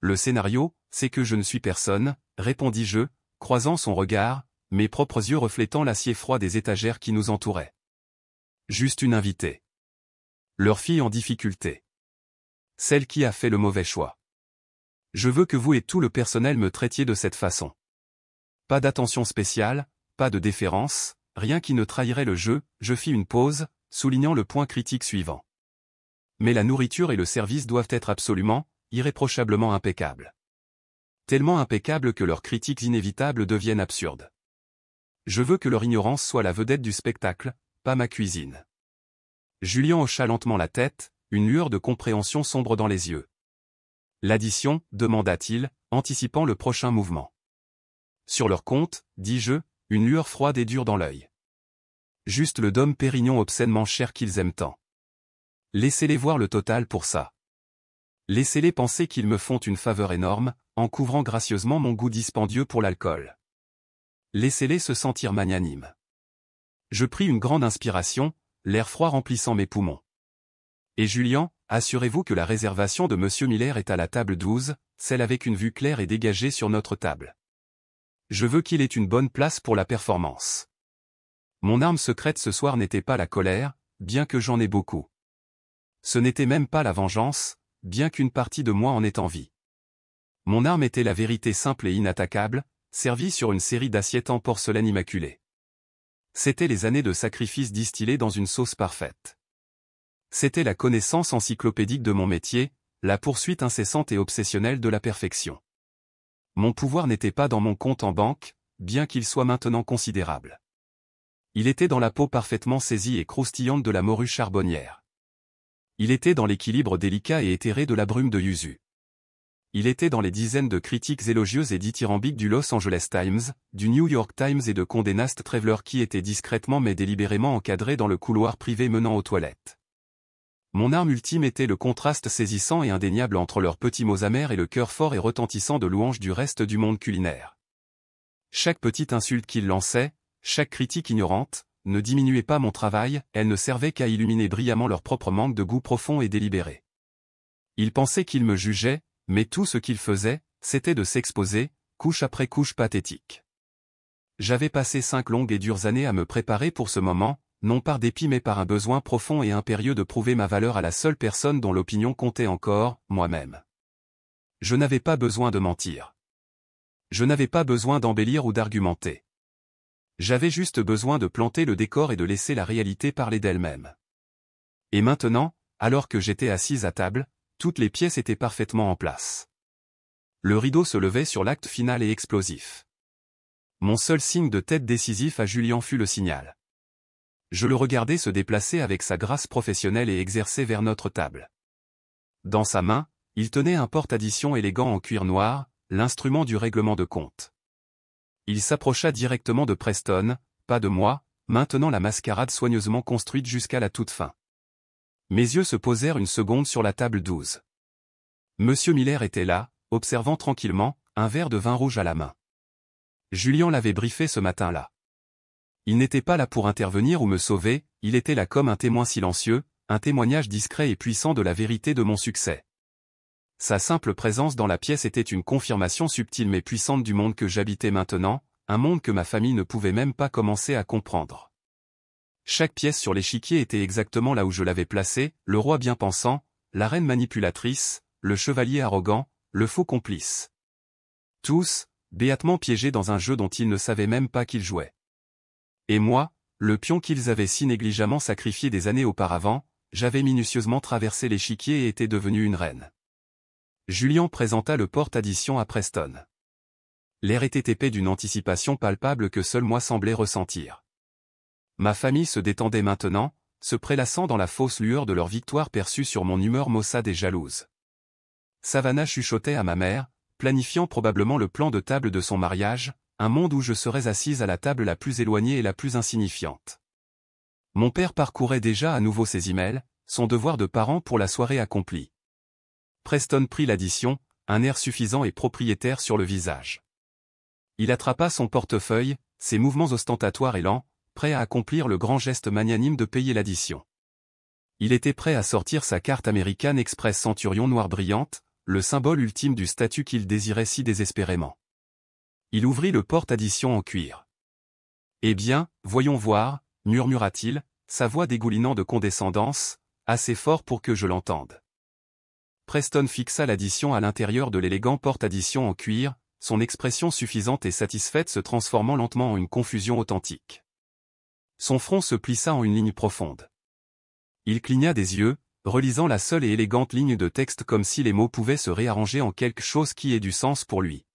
Le scénario, c'est que je ne suis personne, répondis-je, croisant son regard, mes propres yeux reflétant l'acier froid des étagères qui nous entouraient. Juste une invitée. Leur fille en difficulté. Celle qui a fait le mauvais choix. Je veux que vous et tout le personnel me traitiez de cette façon. Pas d'attention spéciale, pas de déférence, rien qui ne trahirait le jeu, je fis une pause, soulignant le point critique suivant. Mais la nourriture et le service doivent être absolument, irréprochablement impeccables. Tellement impeccables que leurs critiques inévitables deviennent absurdes. Je veux que leur ignorance soit la vedette du spectacle, pas ma cuisine. Julien hocha lentement la tête, une lueur de compréhension sombre dans les yeux. L'addition, demanda-t-il, anticipant le prochain mouvement. Sur leur compte, dis-je, une lueur froide et dure dans l'œil. Juste le Dom Pérignon obscènement cher qu'ils aiment tant. Laissez-les voir le total pour ça. Laissez-les penser qu'ils me font une faveur énorme, en couvrant gracieusement mon goût dispendieux pour l'alcool. Laissez-les se sentir magnanimes. Je pris une grande inspiration, l'air froid remplissant mes poumons. Et Julien, assurez-vous que la réservation de Monsieur Miller est à la table 12, celle avec une vue claire et dégagée sur notre table. Je veux qu'il ait une bonne place pour la performance. Mon arme secrète ce soir n'était pas la colère, bien que j'en ai beaucoup. Ce n'était même pas la vengeance, bien qu'une partie de moi en ait envie. Mon arme était la vérité simple et inattaquable, servie sur une série d'assiettes en porcelaine immaculée. C'étaient les années de sacrifice distillées dans une sauce parfaite. C'était la connaissance encyclopédique de mon métier, la poursuite incessante et obsessionnelle de la perfection. Mon pouvoir n'était pas dans mon compte en banque, bien qu'il soit maintenant considérable. Il était dans la peau parfaitement saisie et croustillante de la morue charbonnière. Il était dans l'équilibre délicat et éthéré de la brume de yuzu. Il était dans les dizaines de critiques élogieuses et dithyrambiques du Los Angeles Times, du New York Times et de Condé Nast Traveler qui étaient discrètement mais délibérément encadrés dans le couloir privé menant aux toilettes. Mon arme ultime était le contraste saisissant et indéniable entre leurs petits mots amers et le cœur fort et retentissant de louanges du reste du monde culinaire. Chaque petite insulte qu'ils lançaient, chaque critique ignorante, ne diminuait pas mon travail, elle ne servait qu'à illuminer brillamment leur propre manque de goût profond et délibéré. Ils pensaient qu'ils me jugeaient, mais tout ce qu'ils faisaient, c'était de s'exposer, couche après couche pathétique. J'avais passé 5 longues et dures années à me préparer pour ce moment, non par dépit mais par un besoin profond et impérieux de prouver ma valeur à la seule personne dont l'opinion comptait encore, moi-même. Je n'avais pas besoin de mentir. Je n'avais pas besoin d'embellir ou d'argumenter. J'avais juste besoin de planter le décor et de laisser la réalité parler d'elle-même. Et maintenant, alors que j'étais assise à table, toutes les pièces étaient parfaitement en place. Le rideau se levait sur l'acte final et explosif. Mon seul signe de tête décisif à Julien fut le signal. Je le regardais se déplacer avec sa grâce professionnelle et exercer vers notre table. Dans sa main, il tenait un porte-addition élégant en cuir noir, l'instrument du règlement de compte. Il s'approcha directement de Preston, pas de moi, maintenant la mascarade soigneusement construite jusqu'à la toute fin. Mes yeux se posèrent une seconde sur la table 12. Monsieur Miller était là, observant tranquillement, un verre de vin rouge à la main. Julian l'avait briefé ce matin-là. Il n'était pas là pour intervenir ou me sauver, il était là comme un témoin silencieux, un témoignage discret et puissant de la vérité de mon succès. Sa simple présence dans la pièce était une confirmation subtile mais puissante du monde que j'habitais maintenant, un monde que ma famille ne pouvait même pas commencer à comprendre. Chaque pièce sur l'échiquier était exactement là où je l'avais placé, le roi bien pensant, la reine manipulatrice, le chevalier arrogant, le faux complice. Tous, béatement piégés dans un jeu dont ils ne savaient même pas qu'ils jouaient. Et moi, le pion qu'ils avaient si négligemment sacrifié des années auparavant, j'avais minutieusement traversé l'échiquier et était devenu une reine. Julian présenta le porte-addition à Preston. L'air était épais d'une anticipation palpable que seul moi semblais ressentir. Ma famille se détendait maintenant, se prélassant dans la fausse lueur de leur victoire perçue sur mon humeur maussade et jalouse. Savannah chuchotait à ma mère, planifiant probablement le plan de table de son mariage, un monde où je serais assise à la table la plus éloignée et la plus insignifiante. Mon père parcourait déjà à nouveau ses emails, son devoir de parent pour la soirée accomplie. Preston prit l'addition, un air suffisant et propriétaire sur le visage. Il attrapa son portefeuille, ses mouvements ostentatoires et lents, prêt à accomplir le grand geste magnanime de payer l'addition. Il était prêt à sortir sa carte American Express Centurion noire brillante, le symbole ultime du statut qu'il désirait si désespérément. Il ouvrit le porte-addition en cuir. « Eh bien, voyons voir », murmura-t-il, sa voix dégoulinant de condescendance, assez fort pour que je l'entende. Preston fixa l'addition à l'intérieur de l'élégant porte-addition en cuir, son expression suffisante et satisfaite se transformant lentement en une confusion authentique. Son front se plissa en une ligne profonde. Il cligna des yeux, relisant la seule et élégante ligne de texte comme si les mots pouvaient se réarranger en quelque chose qui ait du sens pour lui.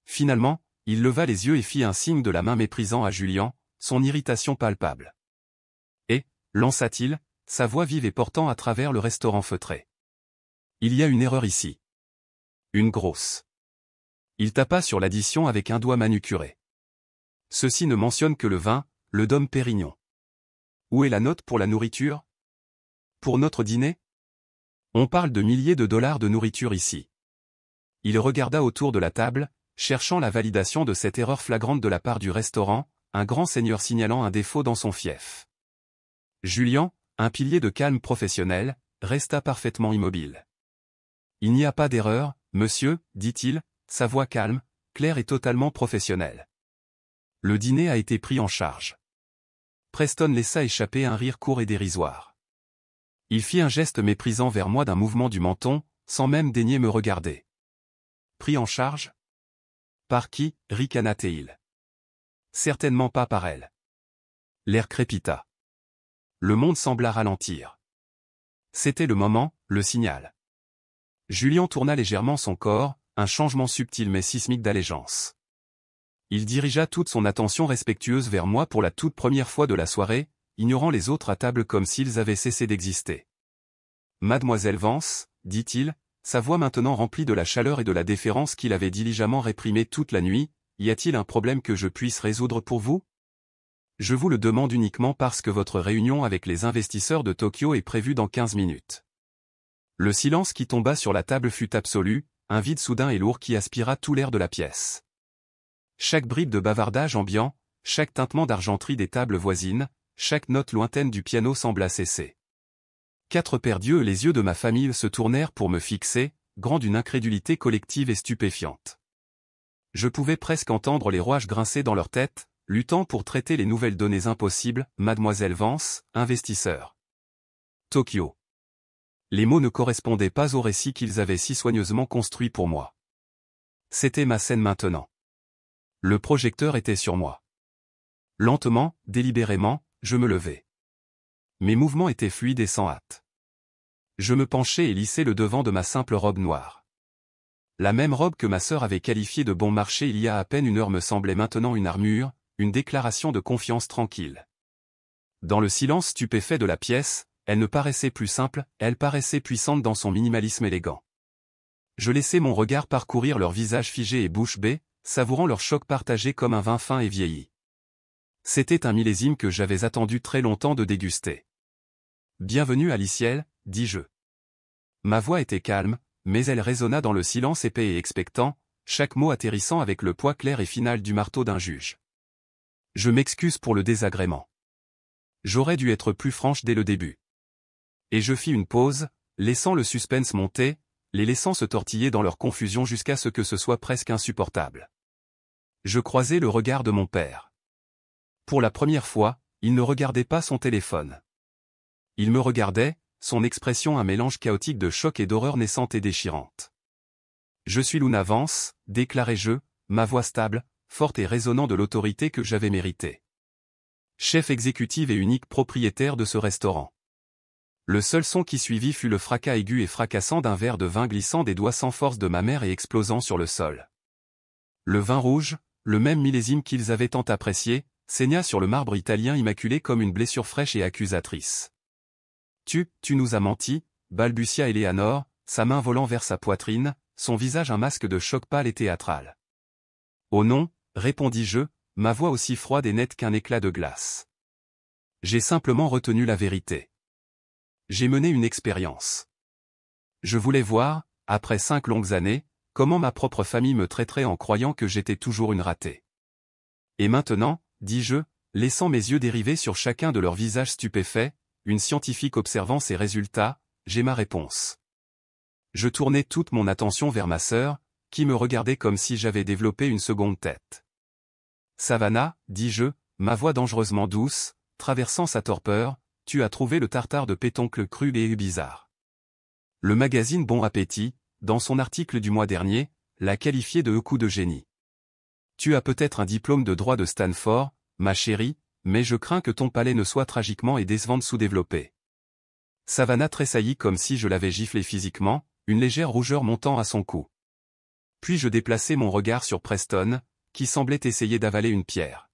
Finalement, il leva les yeux et fit un signe de la main méprisant à Julian, son irritation palpable. « Et » lança-t-il, sa voix vive et portant à travers le restaurant feutré. « Il y a une erreur ici. Une grosse. » Il tapa sur l'addition avec un doigt manucuré. « Ceci ne mentionne que le vin, le Dom Pérignon. Où est la note pour la nourriture? Pour notre dîner? On parle de milliers de dollars de nourriture ici. » Il regarda autour de la table, cherchant la validation de cette erreur flagrante de la part du restaurant, un grand seigneur signalant un défaut dans son fief. Julian, un pilier de calme professionnel, resta parfaitement immobile. « Il n'y a pas d'erreur, monsieur, dit-il, sa voix calme, claire et totalement professionnelle. Le dîner a été pris en charge. » Preston laissa échapper un rire court et dérisoire. Il fit un geste méprisant vers moi d'un mouvement du menton, sans même daigner me regarder. « Pris en charge? Par qui » ricana-t-il. « Certainement pas par elle. » L'air crépita. Le monde sembla ralentir. C'était le moment, le signal. Julian tourna légèrement son corps, un changement subtil mais sismique d'allégeance. Il dirigea toute son attention respectueuse vers moi pour la toute première fois de la soirée, ignorant les autres à table comme s'ils avaient cessé d'exister. « Mademoiselle Vance » dit-il, sa voix maintenant remplie de la chaleur et de la déférence qu'il avait diligemment réprimée toute la nuit, « Y a-t-il un problème que je puisse résoudre pour vous? Je vous le demande uniquement parce que votre réunion avec les investisseurs de Tokyo est prévue dans 15 minutes. » Le silence qui tomba sur la table fut absolu, un vide soudain et lourd qui aspira tout l'air de la pièce. Chaque bribe de bavardage ambiant, chaque tintement d'argenterie des tables voisines, chaque note lointaine du piano sembla cesser. Quatre paires d'yeux et les yeux de ma famille se tournèrent pour me fixer, grands d'une incrédulité collective et stupéfiante. Je pouvais presque entendre les rouages grincer dans leur tête, luttant pour traiter les nouvelles données impossibles, Mademoiselle Vance, investisseur. Tokyo. Les mots ne correspondaient pas au récit qu'ils avaient si soigneusement construit pour moi. C'était ma scène maintenant. Le projecteur était sur moi. Lentement, délibérément, je me levai. Mes mouvements étaient fluides et sans hâte. Je me penchai et lissai le devant de ma simple robe noire. La même robe que ma sœur avait qualifiée de bon marché il y a à peine une heure me semblait maintenant une armure, une déclaration de confiance tranquille. Dans le silence stupéfait de la pièce, elle ne paraissait plus simple, elle paraissait puissante dans son minimalisme élégant. Je laissai mon regard parcourir leurs visages figés et bouche bée, savourant leur choc partagé comme un vin fin et vieilli. C'était un millésime que j'avais attendu très longtemps de déguster. Bienvenue à l'Iciel, dis-je. Ma voix était calme, mais elle résonna dans le silence épais et expectant, chaque mot atterrissant avec le poids clair et final du marteau d'un juge. Je m'excuse pour le désagrément. J'aurais dû être plus franche dès le début. Et je fis une pause, laissant le suspense monter, les laissant se tortiller dans leur confusion jusqu'à ce que ce soit presque insupportable. Je croisai le regard de mon père. Pour la première fois, il ne regardait pas son téléphone. Il me regardait, son expression un mélange chaotique de choc et d'horreur naissante et déchirante. Je suis Luna Vance, déclarai-je, ma voix stable, forte et résonnant de l'autorité que j'avais méritée. Chef exécutive et unique propriétaire de ce restaurant. Le seul son qui suivit fut le fracas aigu et fracassant d'un verre de vin glissant des doigts sans force de ma mère et explosant sur le sol. Le vin rouge, le même millésime qu'ils avaient tant apprécié, saigna sur le marbre italien immaculé comme une blessure fraîche et accusatrice. Tu nous as menti, balbutia Eleanor, sa main volant vers sa poitrine, son visage un masque de choc pâle et théâtral. Oh non, répondis-je, ma voix aussi froide et nette qu'un éclat de glace. J'ai simplement retenu la vérité. J'ai mené une expérience. Je voulais voir, après 5 longues années, comment ma propre famille me traiterait en croyant que j'étais toujours une ratée. Et maintenant, dis-je, laissant mes yeux dériver sur chacun de leurs visages stupéfaits, une scientifique observant ces résultats, j'ai ma réponse. Je tournai toute mon attention vers ma sœur, qui me regardait comme si j'avais développé une seconde tête. Savannah, dis-je, ma voix dangereusement douce, traversant sa torpeur, tu as trouvé le tartare de pétoncle cru et bizarre. Le magazine Bon Appétit, dans son article du mois dernier, l'a qualifié de coup de génie. Tu as peut-être un diplôme de droit de Stanford, ma chérie, mais je crains que ton palais ne soit tragiquement et décevant sous-développé. Savannah tressaillit comme si je l'avais giflé physiquement, une légère rougeur montant à son cou. Puis je déplaçai mon regard sur Preston, qui semblait essayer d'avaler une pierre.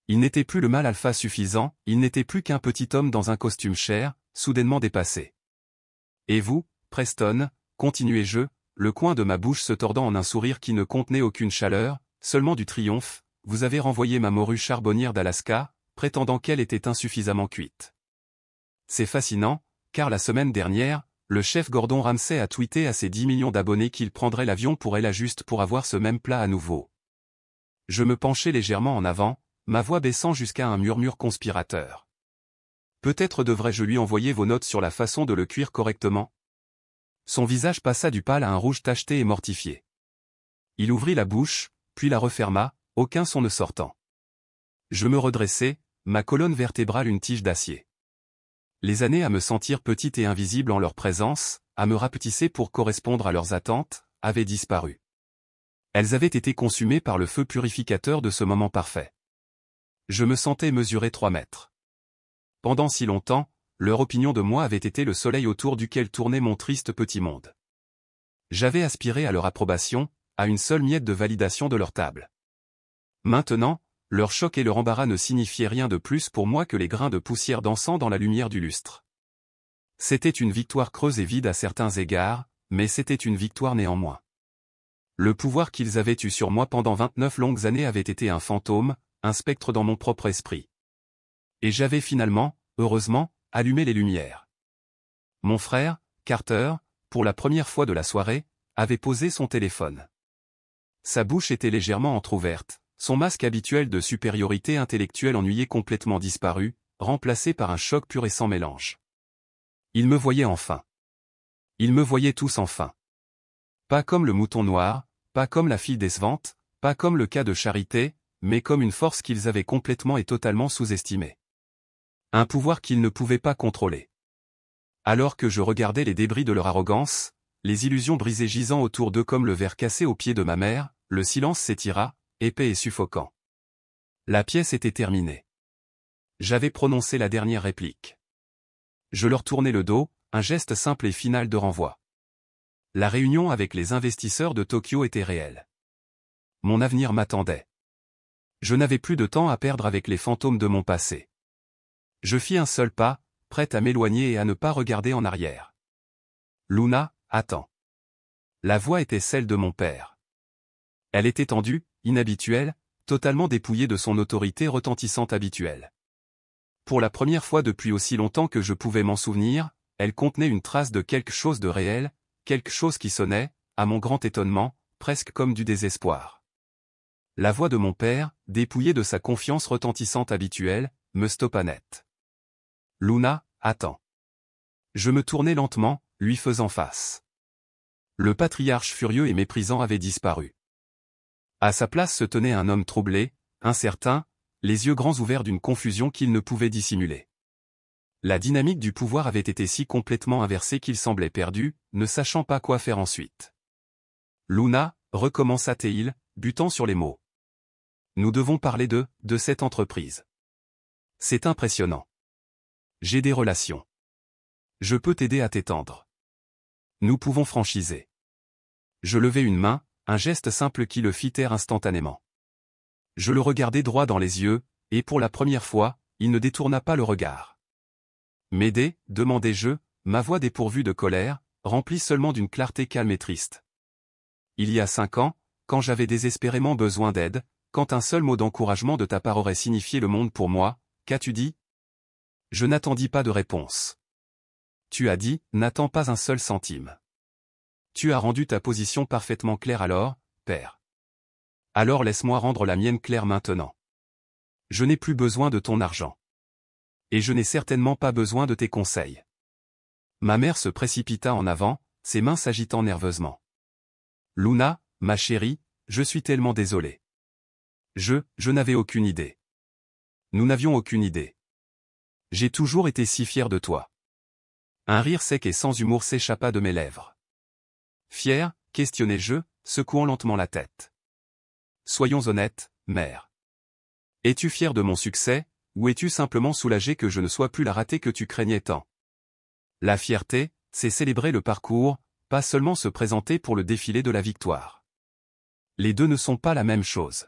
Il n'était plus le mâle alpha suffisant, il n'était plus qu'un petit homme dans un costume cher, soudainement dépassé. Et vous, Preston, continuai-je, le coin de ma bouche se tordant en un sourire qui ne contenait aucune chaleur, seulement du triomphe, vous avez renvoyé ma morue charbonnière d'Alaska, prétendant qu'elle était insuffisamment cuite. C'est fascinant, car la semaine dernière, le chef Gordon Ramsay a tweeté à ses 10 millions d'abonnés qu'il prendrait l'avion pour Ella juste pour avoir ce même plat à nouveau. Je me penchai légèrement en avant, ma voix baissant jusqu'à un murmure conspirateur. Peut-être devrais-je lui envoyer vos notes sur la façon de le cuire correctement? Son visage passa du pâle à un rouge tacheté et mortifié. Il ouvrit la bouche, puis la referma, aucun son ne sortant. Je me redressai, ma colonne vertébrale une tige d'acier. Les années à me sentir petite et invisible en leur présence, à me rapetisser pour correspondre à leurs attentes, avaient disparu. Elles avaient été consumées par le feu purificateur de ce moment parfait. Je me sentais mesurer 3 mètres. Pendant si longtemps, leur opinion de moi avait été le soleil autour duquel tournait mon triste petit monde. J'avais aspiré à leur approbation, à une seule miette de validation de leur table. Maintenant, leur choc et leur embarras ne signifiaient rien de plus pour moi que les grains de poussière dansant dans la lumière du lustre. C'était une victoire creuse et vide à certains égards, mais c'était une victoire néanmoins. Le pouvoir qu'ils avaient eu sur moi pendant 29 longues années avait été un fantôme, un spectre dans mon propre esprit. Et j'avais finalement, heureusement, allumé les lumières. Mon frère, Carter, pour la première fois de la soirée, avait posé son téléphone. Sa bouche était légèrement entr'ouverte, son masque habituel de supériorité intellectuelle ennuyé complètement disparu, remplacé par un choc pur et sans mélange. Il me voyait enfin. Ils me voyaient tous enfin. Pas comme le mouton noir, pas comme la fille décevante, pas comme le cas de Charité, mais comme une force qu'ils avaient complètement et totalement sous-estimée. Un pouvoir qu'ils ne pouvaient pas contrôler. Alors que je regardais les débris de leur arrogance, les illusions brisées gisant autour d'eux comme le verre cassé au pied de ma mère, le silence s'étira, épais et suffocant. La pièce était terminée. J'avais prononcé la dernière réplique. Je leur tournai le dos, un geste simple et final de renvoi. La réunion avec les investisseurs de Tokyo était réelle. Mon avenir m'attendait. Je n'avais plus de temps à perdre avec les fantômes de mon passé. Je fis un seul pas, prête à m'éloigner et à ne pas regarder en arrière. Luna, attends. La voix était celle de mon père. Elle était tendue, inhabituelle, totalement dépouillée de son autorité retentissante habituelle. Pour la première fois depuis aussi longtemps que je pouvais m'en souvenir, elle contenait une trace de quelque chose de réel, quelque chose qui sonnait, à mon grand étonnement, presque comme du désespoir. La voix de mon père, dépouillée de sa confiance retentissante habituelle, me stoppa net. « Luna, attends. » Je me tournai lentement, lui faisant face. Le patriarche furieux et méprisant avait disparu. À sa place se tenait un homme troublé, incertain, les yeux grands ouverts d'une confusion qu'il ne pouvait dissimuler. La dynamique du pouvoir avait été si complètement inversée qu'il semblait perdu, ne sachant pas quoi faire ensuite. « Luna, » recommença-t-il, butant sur les mots. « Nous devons parler de cette entreprise. C'est impressionnant. J'ai des relations. Je peux t'aider à t'étendre. Nous pouvons franchiser. » Je levai une main, un geste simple qui le fit taire instantanément. Je le regardai droit dans les yeux, et pour la première fois, il ne détourna pas le regard. « M'aider » demandai-je, ma voix dépourvue de colère, remplie seulement d'une clarté calme et triste. Il y a 5 ans, quand j'avais désespérément besoin d'aide, quand un seul mot d'encouragement de ta part aurait signifié le monde pour moi, qu'as-tu dit ? Je n'attendis pas de réponse. Tu as dit, n'attends pas un seul centime. Tu as rendu ta position parfaitement claire alors, père. Alors laisse-moi rendre la mienne claire maintenant. Je n'ai plus besoin de ton argent. Et je n'ai certainement pas besoin de tes conseils. Ma mère se précipita en avant, ses mains s'agitant nerveusement. Luna, ma chérie, je suis tellement désolé. Je n'avais aucune idée. Nous n'avions aucune idée. J'ai toujours été si fier de toi. Un rire sec et sans humour s'échappa de mes lèvres. Fier, questionnai-je, secouant lentement la tête. Soyons honnêtes, mère. Es-tu fier de mon succès, ou es-tu simplement soulagé que je ne sois plus la ratée que tu craignais tant? La fierté, c'est célébrer le parcours, pas seulement se présenter pour le défilé de la victoire. Les deux ne sont pas la même chose.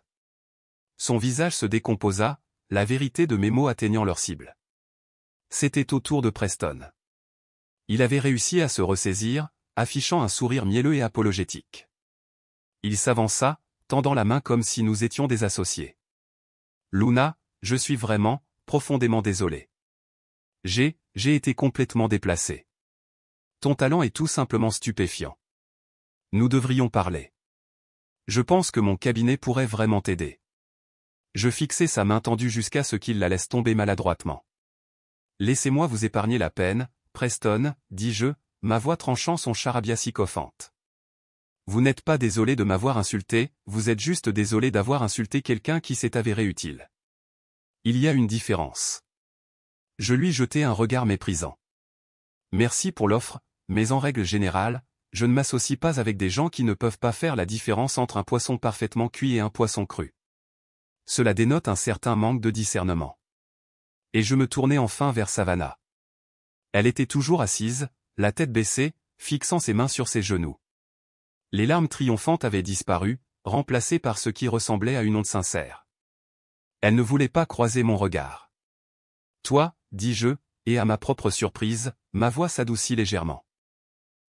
Son visage se décomposa, la vérité de mes mots atteignant leur cible. C'était au tour de Preston. Il avait réussi à se ressaisir, affichant un sourire mielleux et apologétique. Il s'avança, tendant la main comme si nous étions des associés. Luna, je suis vraiment, profondément désolé. J'ai été complètement déplacé. Ton talent est tout simplement stupéfiant. Nous devrions parler. Je pense que mon cabinet pourrait vraiment t'aider. Je fixai sa main tendue jusqu'à ce qu'il la laisse tomber maladroitement. Laissez-moi vous épargner la peine, Preston, dis-je, ma voix tranchant son charabia sycophante. Vous n'êtes pas désolé de m'avoir insulté, vous êtes juste désolé d'avoir insulté quelqu'un qui s'est avéré utile. Il y a une différence. Je lui jetai un regard méprisant. Merci pour l'offre, mais en règle générale, je ne m'associe pas avec des gens qui ne peuvent pas faire la différence entre un poisson parfaitement cuit et un poisson cru. Cela dénote un certain manque de discernement. Et je me tournai enfin vers Savannah. Elle était toujours assise, la tête baissée, fixant ses mains sur ses genoux. Les larmes triomphantes avaient disparu, remplacées par ce qui ressemblait à une honte sincère. Elle ne voulait pas croiser mon regard. Toi, dis-je, et à ma propre surprise, ma voix s'adoucit légèrement.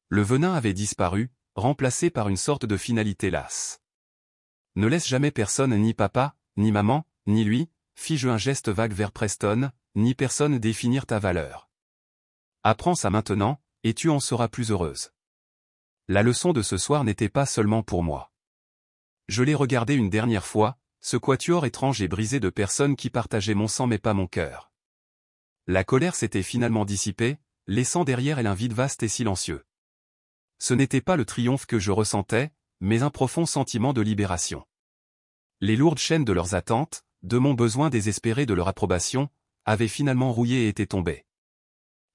Le venin avait disparu, remplacé par une sorte de finalité lasse. Ne laisse jamais personne, ni papa, ni maman, ni lui, fis-je un geste vague vers Preston, ni personne définir ta valeur. Apprends ça maintenant, et tu en seras plus heureuse. La leçon de ce soir n'était pas seulement pour moi. Je l'ai regardé une dernière fois, ce quatuor étrange et brisé de personnes qui partageaient mon sang mais pas mon cœur. La colère s'était finalement dissipée, laissant derrière elle un vide vaste et silencieux. Ce n'était pas le triomphe que je ressentais, mais un profond sentiment de libération. Les lourdes chaînes de leurs attentes, de mon besoin désespéré de leur approbation, avaient finalement rouillé et étaient tombées.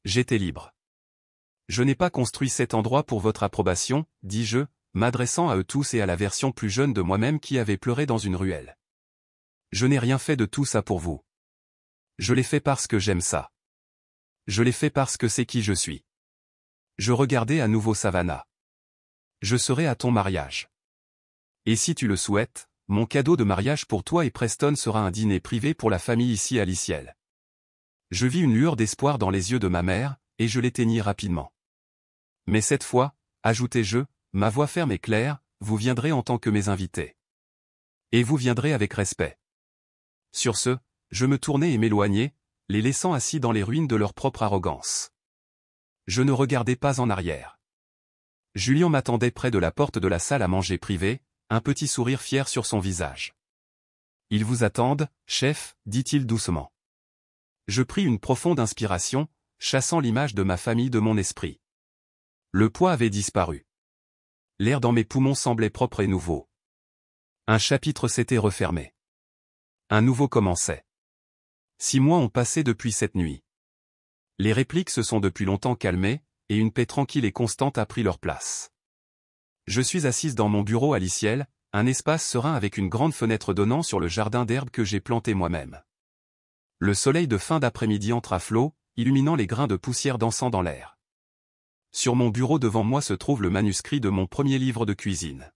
J'étais libre. Je n'ai pas construit cet endroit pour votre approbation, dis-je, m'adressant à eux tous et à la version plus jeune de moi-même qui avait pleuré dans une ruelle. Je n'ai rien fait de tout ça pour vous. Je l'ai fait parce que j'aime ça. Je l'ai fait parce que c'est qui je suis. Je regardai à nouveau Savannah. Je serai à ton mariage. Et si tu le souhaites, mon cadeau de mariage pour toi et Preston sera un dîner privé pour la famille ici à Liciel. Je vis une lueur d'espoir dans les yeux de ma mère, et je l'éteignis rapidement. Mais cette fois, ajoutai-je, ma voix ferme et claire, vous viendrez en tant que mes invités. Et vous viendrez avec respect. Sur ce, je me tournai et m'éloignai, les laissant assis dans les ruines de leur propre arrogance. Je ne regardais pas en arrière. Julien m'attendait près de la porte de la salle à manger privée, un petit sourire fier sur son visage. « Ils vous attendent, chef, dit-il doucement. » Je pris une profonde inspiration, chassant l'image de ma famille de mon esprit. Le poids avait disparu. L'air dans mes poumons semblait propre et nouveau. Un chapitre s'était refermé. Un nouveau commençait. 6 mois ont passé depuis cette nuit. Les répliques se sont depuis longtemps calmées, et une paix tranquille et constante a pris leur place. Je suis assise dans mon bureau à Liciel, un espace serein avec une grande fenêtre donnant sur le jardin d'herbes que j'ai planté moi-même. Le soleil de fin d'après-midi entre à flot, illuminant les grains de poussière dansant dans l'air. Sur mon bureau devant moi se trouve le manuscrit de mon premier livre de cuisine.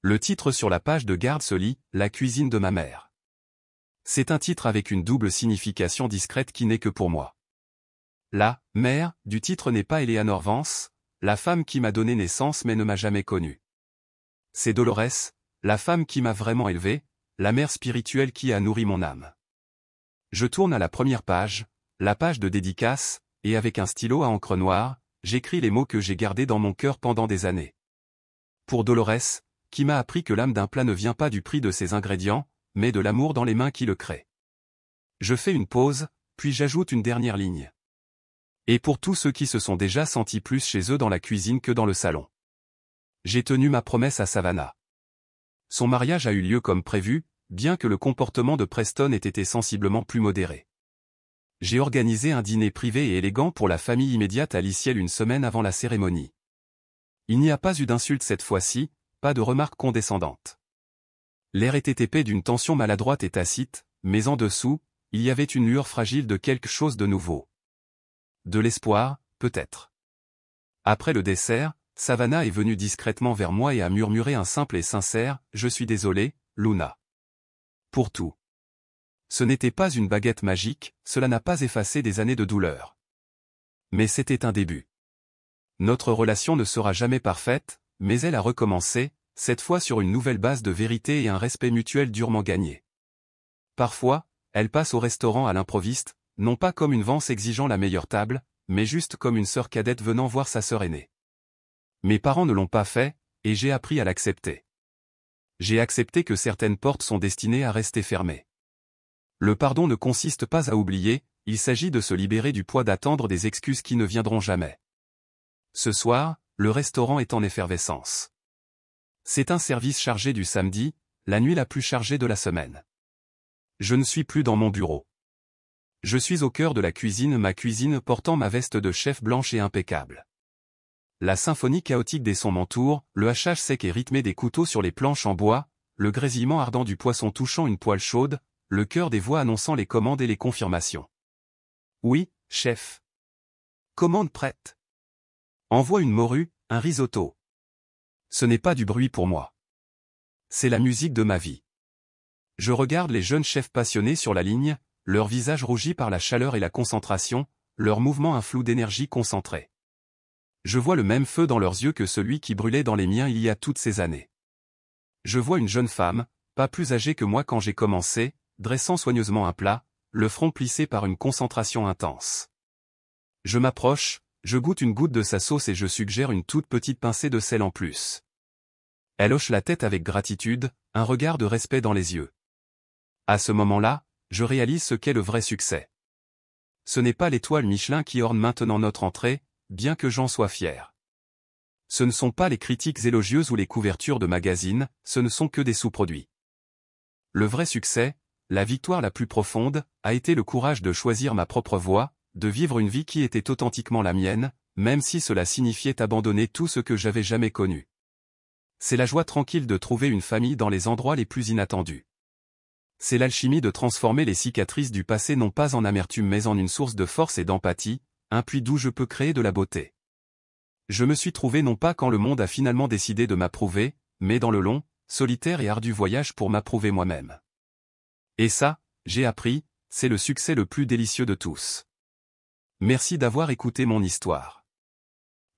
Le titre sur la page de garde se lit « La cuisine de ma mère ». C'est un titre avec une double signification discrète qui n'est que pour moi. La « mère » du titre n'est pas Eleanor Vance, la femme qui m'a donné naissance mais ne m'a jamais connue. C'est Dolores, la femme qui m'a vraiment élevé, la mère spirituelle qui a nourri mon âme. Je tourne à la première page, la page de dédicace, et avec un stylo à encre noire, j'écris les mots que j'ai gardés dans mon cœur pendant des années. Pour Dolores, qui m'a appris que l'âme d'un plat ne vient pas du prix de ses ingrédients, mais de l'amour dans les mains qui le créent. Je fais une pause, puis j'ajoute une dernière ligne. Et pour tous ceux qui se sont déjà sentis plus chez eux dans la cuisine que dans le salon. J'ai tenu ma promesse à Savannah. Son mariage a eu lieu comme prévu, bien que le comportement de Preston ait été sensiblement plus modéré. J'ai organisé un dîner privé et élégant pour la famille immédiate à Liciel une semaine avant la cérémonie. Il n'y a pas eu d'insulte cette fois-ci, pas de remarques condescendantes. L'air était épais d'une tension maladroite et tacite, mais en dessous, il y avait une lueur fragile de quelque chose de nouveau. De l'espoir, peut-être. Après le dessert, Savannah est venue discrètement vers moi et a murmuré un simple et sincère « Je suis désolé, Luna. » Pour tout. Ce n'était pas une baguette magique, cela n'a pas effacé des années de douleur. Mais c'était un début. Notre relation ne sera jamais parfaite, mais elle a recommencé, cette fois sur une nouvelle base de vérité et un respect mutuel durement gagné. Parfois, elle passe au restaurant à l'improviste, non pas comme une Vance exigeant la meilleure table, mais juste comme une sœur cadette venant voir sa sœur aînée. Mes parents ne l'ont pas fait, et j'ai appris à l'accepter. J'ai accepté que certaines portes sont destinées à rester fermées. Le pardon ne consiste pas à oublier, il s'agit de se libérer du poids d'attendre des excuses qui ne viendront jamais. Ce soir, le restaurant est en effervescence. C'est un service chargé du samedi, la nuit la plus chargée de la semaine. Je ne suis plus dans mon bureau. Je suis au cœur de la cuisine, ma cuisine portant ma veste de chef blanche et impeccable. La symphonie chaotique des sons m'entoure, le hachage sec et rythmé des couteaux sur les planches en bois, le grésillement ardent du poisson touchant une poêle chaude, le chœur des voix annonçant les commandes et les confirmations. Oui, chef. Commande prête. Envoie une morue, un risotto. Ce n'est pas du bruit pour moi. C'est la musique de ma vie. Je regarde les jeunes chefs passionnés sur la ligne, leurs visages rougis par la chaleur et la concentration, leurs mouvements un flou d'énergie concentrée. Je vois le même feu dans leurs yeux que celui qui brûlait dans les miens il y a toutes ces années. Je vois une jeune femme, pas plus âgée que moi quand j'ai commencé, dressant soigneusement un plat, le front plissé par une concentration intense. Je m'approche, je goûte une goutte de sa sauce et je suggère une toute petite pincée de sel en plus. Elle hoche la tête avec gratitude, un regard de respect dans les yeux. À ce moment-là, je réalise ce qu'est le vrai succès. Ce n'est pas l'étoile Michelin qui orne maintenant notre entrée, bien que j'en sois fier. Ce ne sont pas les critiques élogieuses ou les couvertures de magazines, ce ne sont que des sous-produits. Le vrai succès, la victoire la plus profonde, a été le courage de choisir ma propre voie, de vivre une vie qui était authentiquement la mienne, même si cela signifiait abandonner tout ce que j'avais jamais connu. C'est la joie tranquille de trouver une famille dans les endroits les plus inattendus. C'est l'alchimie de transformer les cicatrices du passé non pas en amertume mais en une source de force et d'empathie, un puits d'où je peux créer de la beauté. Je me suis trouvé non pas quand le monde a finalement décidé de m'approuver, mais dans le long, solitaire et ardu voyage pour m'approuver moi-même. Et ça, j'ai appris, c'est le succès le plus délicieux de tous. Merci d'avoir écouté mon histoire.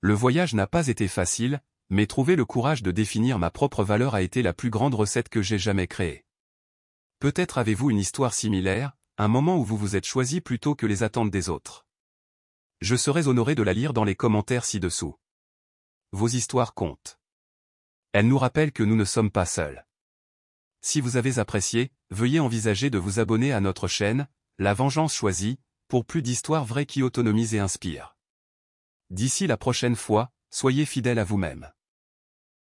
Le voyage n'a pas été facile, Mais trouver le courage de définir ma propre valeur a été la plus grande recette que j'ai jamais créée. Peut-être avez-vous une histoire similaire, un moment où vous vous êtes choisi plutôt que les attentes des autres. Je serais honoré de la lire dans les commentaires ci-dessous. Vos histoires comptent. Elles nous rappellent que nous ne sommes pas seuls. Si vous avez apprécié, veuillez envisager de vous abonner à notre chaîne, La Vengeance Choisie, pour plus d'histoires vraies qui autonomisent et inspirent. D'ici la prochaine fois, soyez fidèles à vous-même.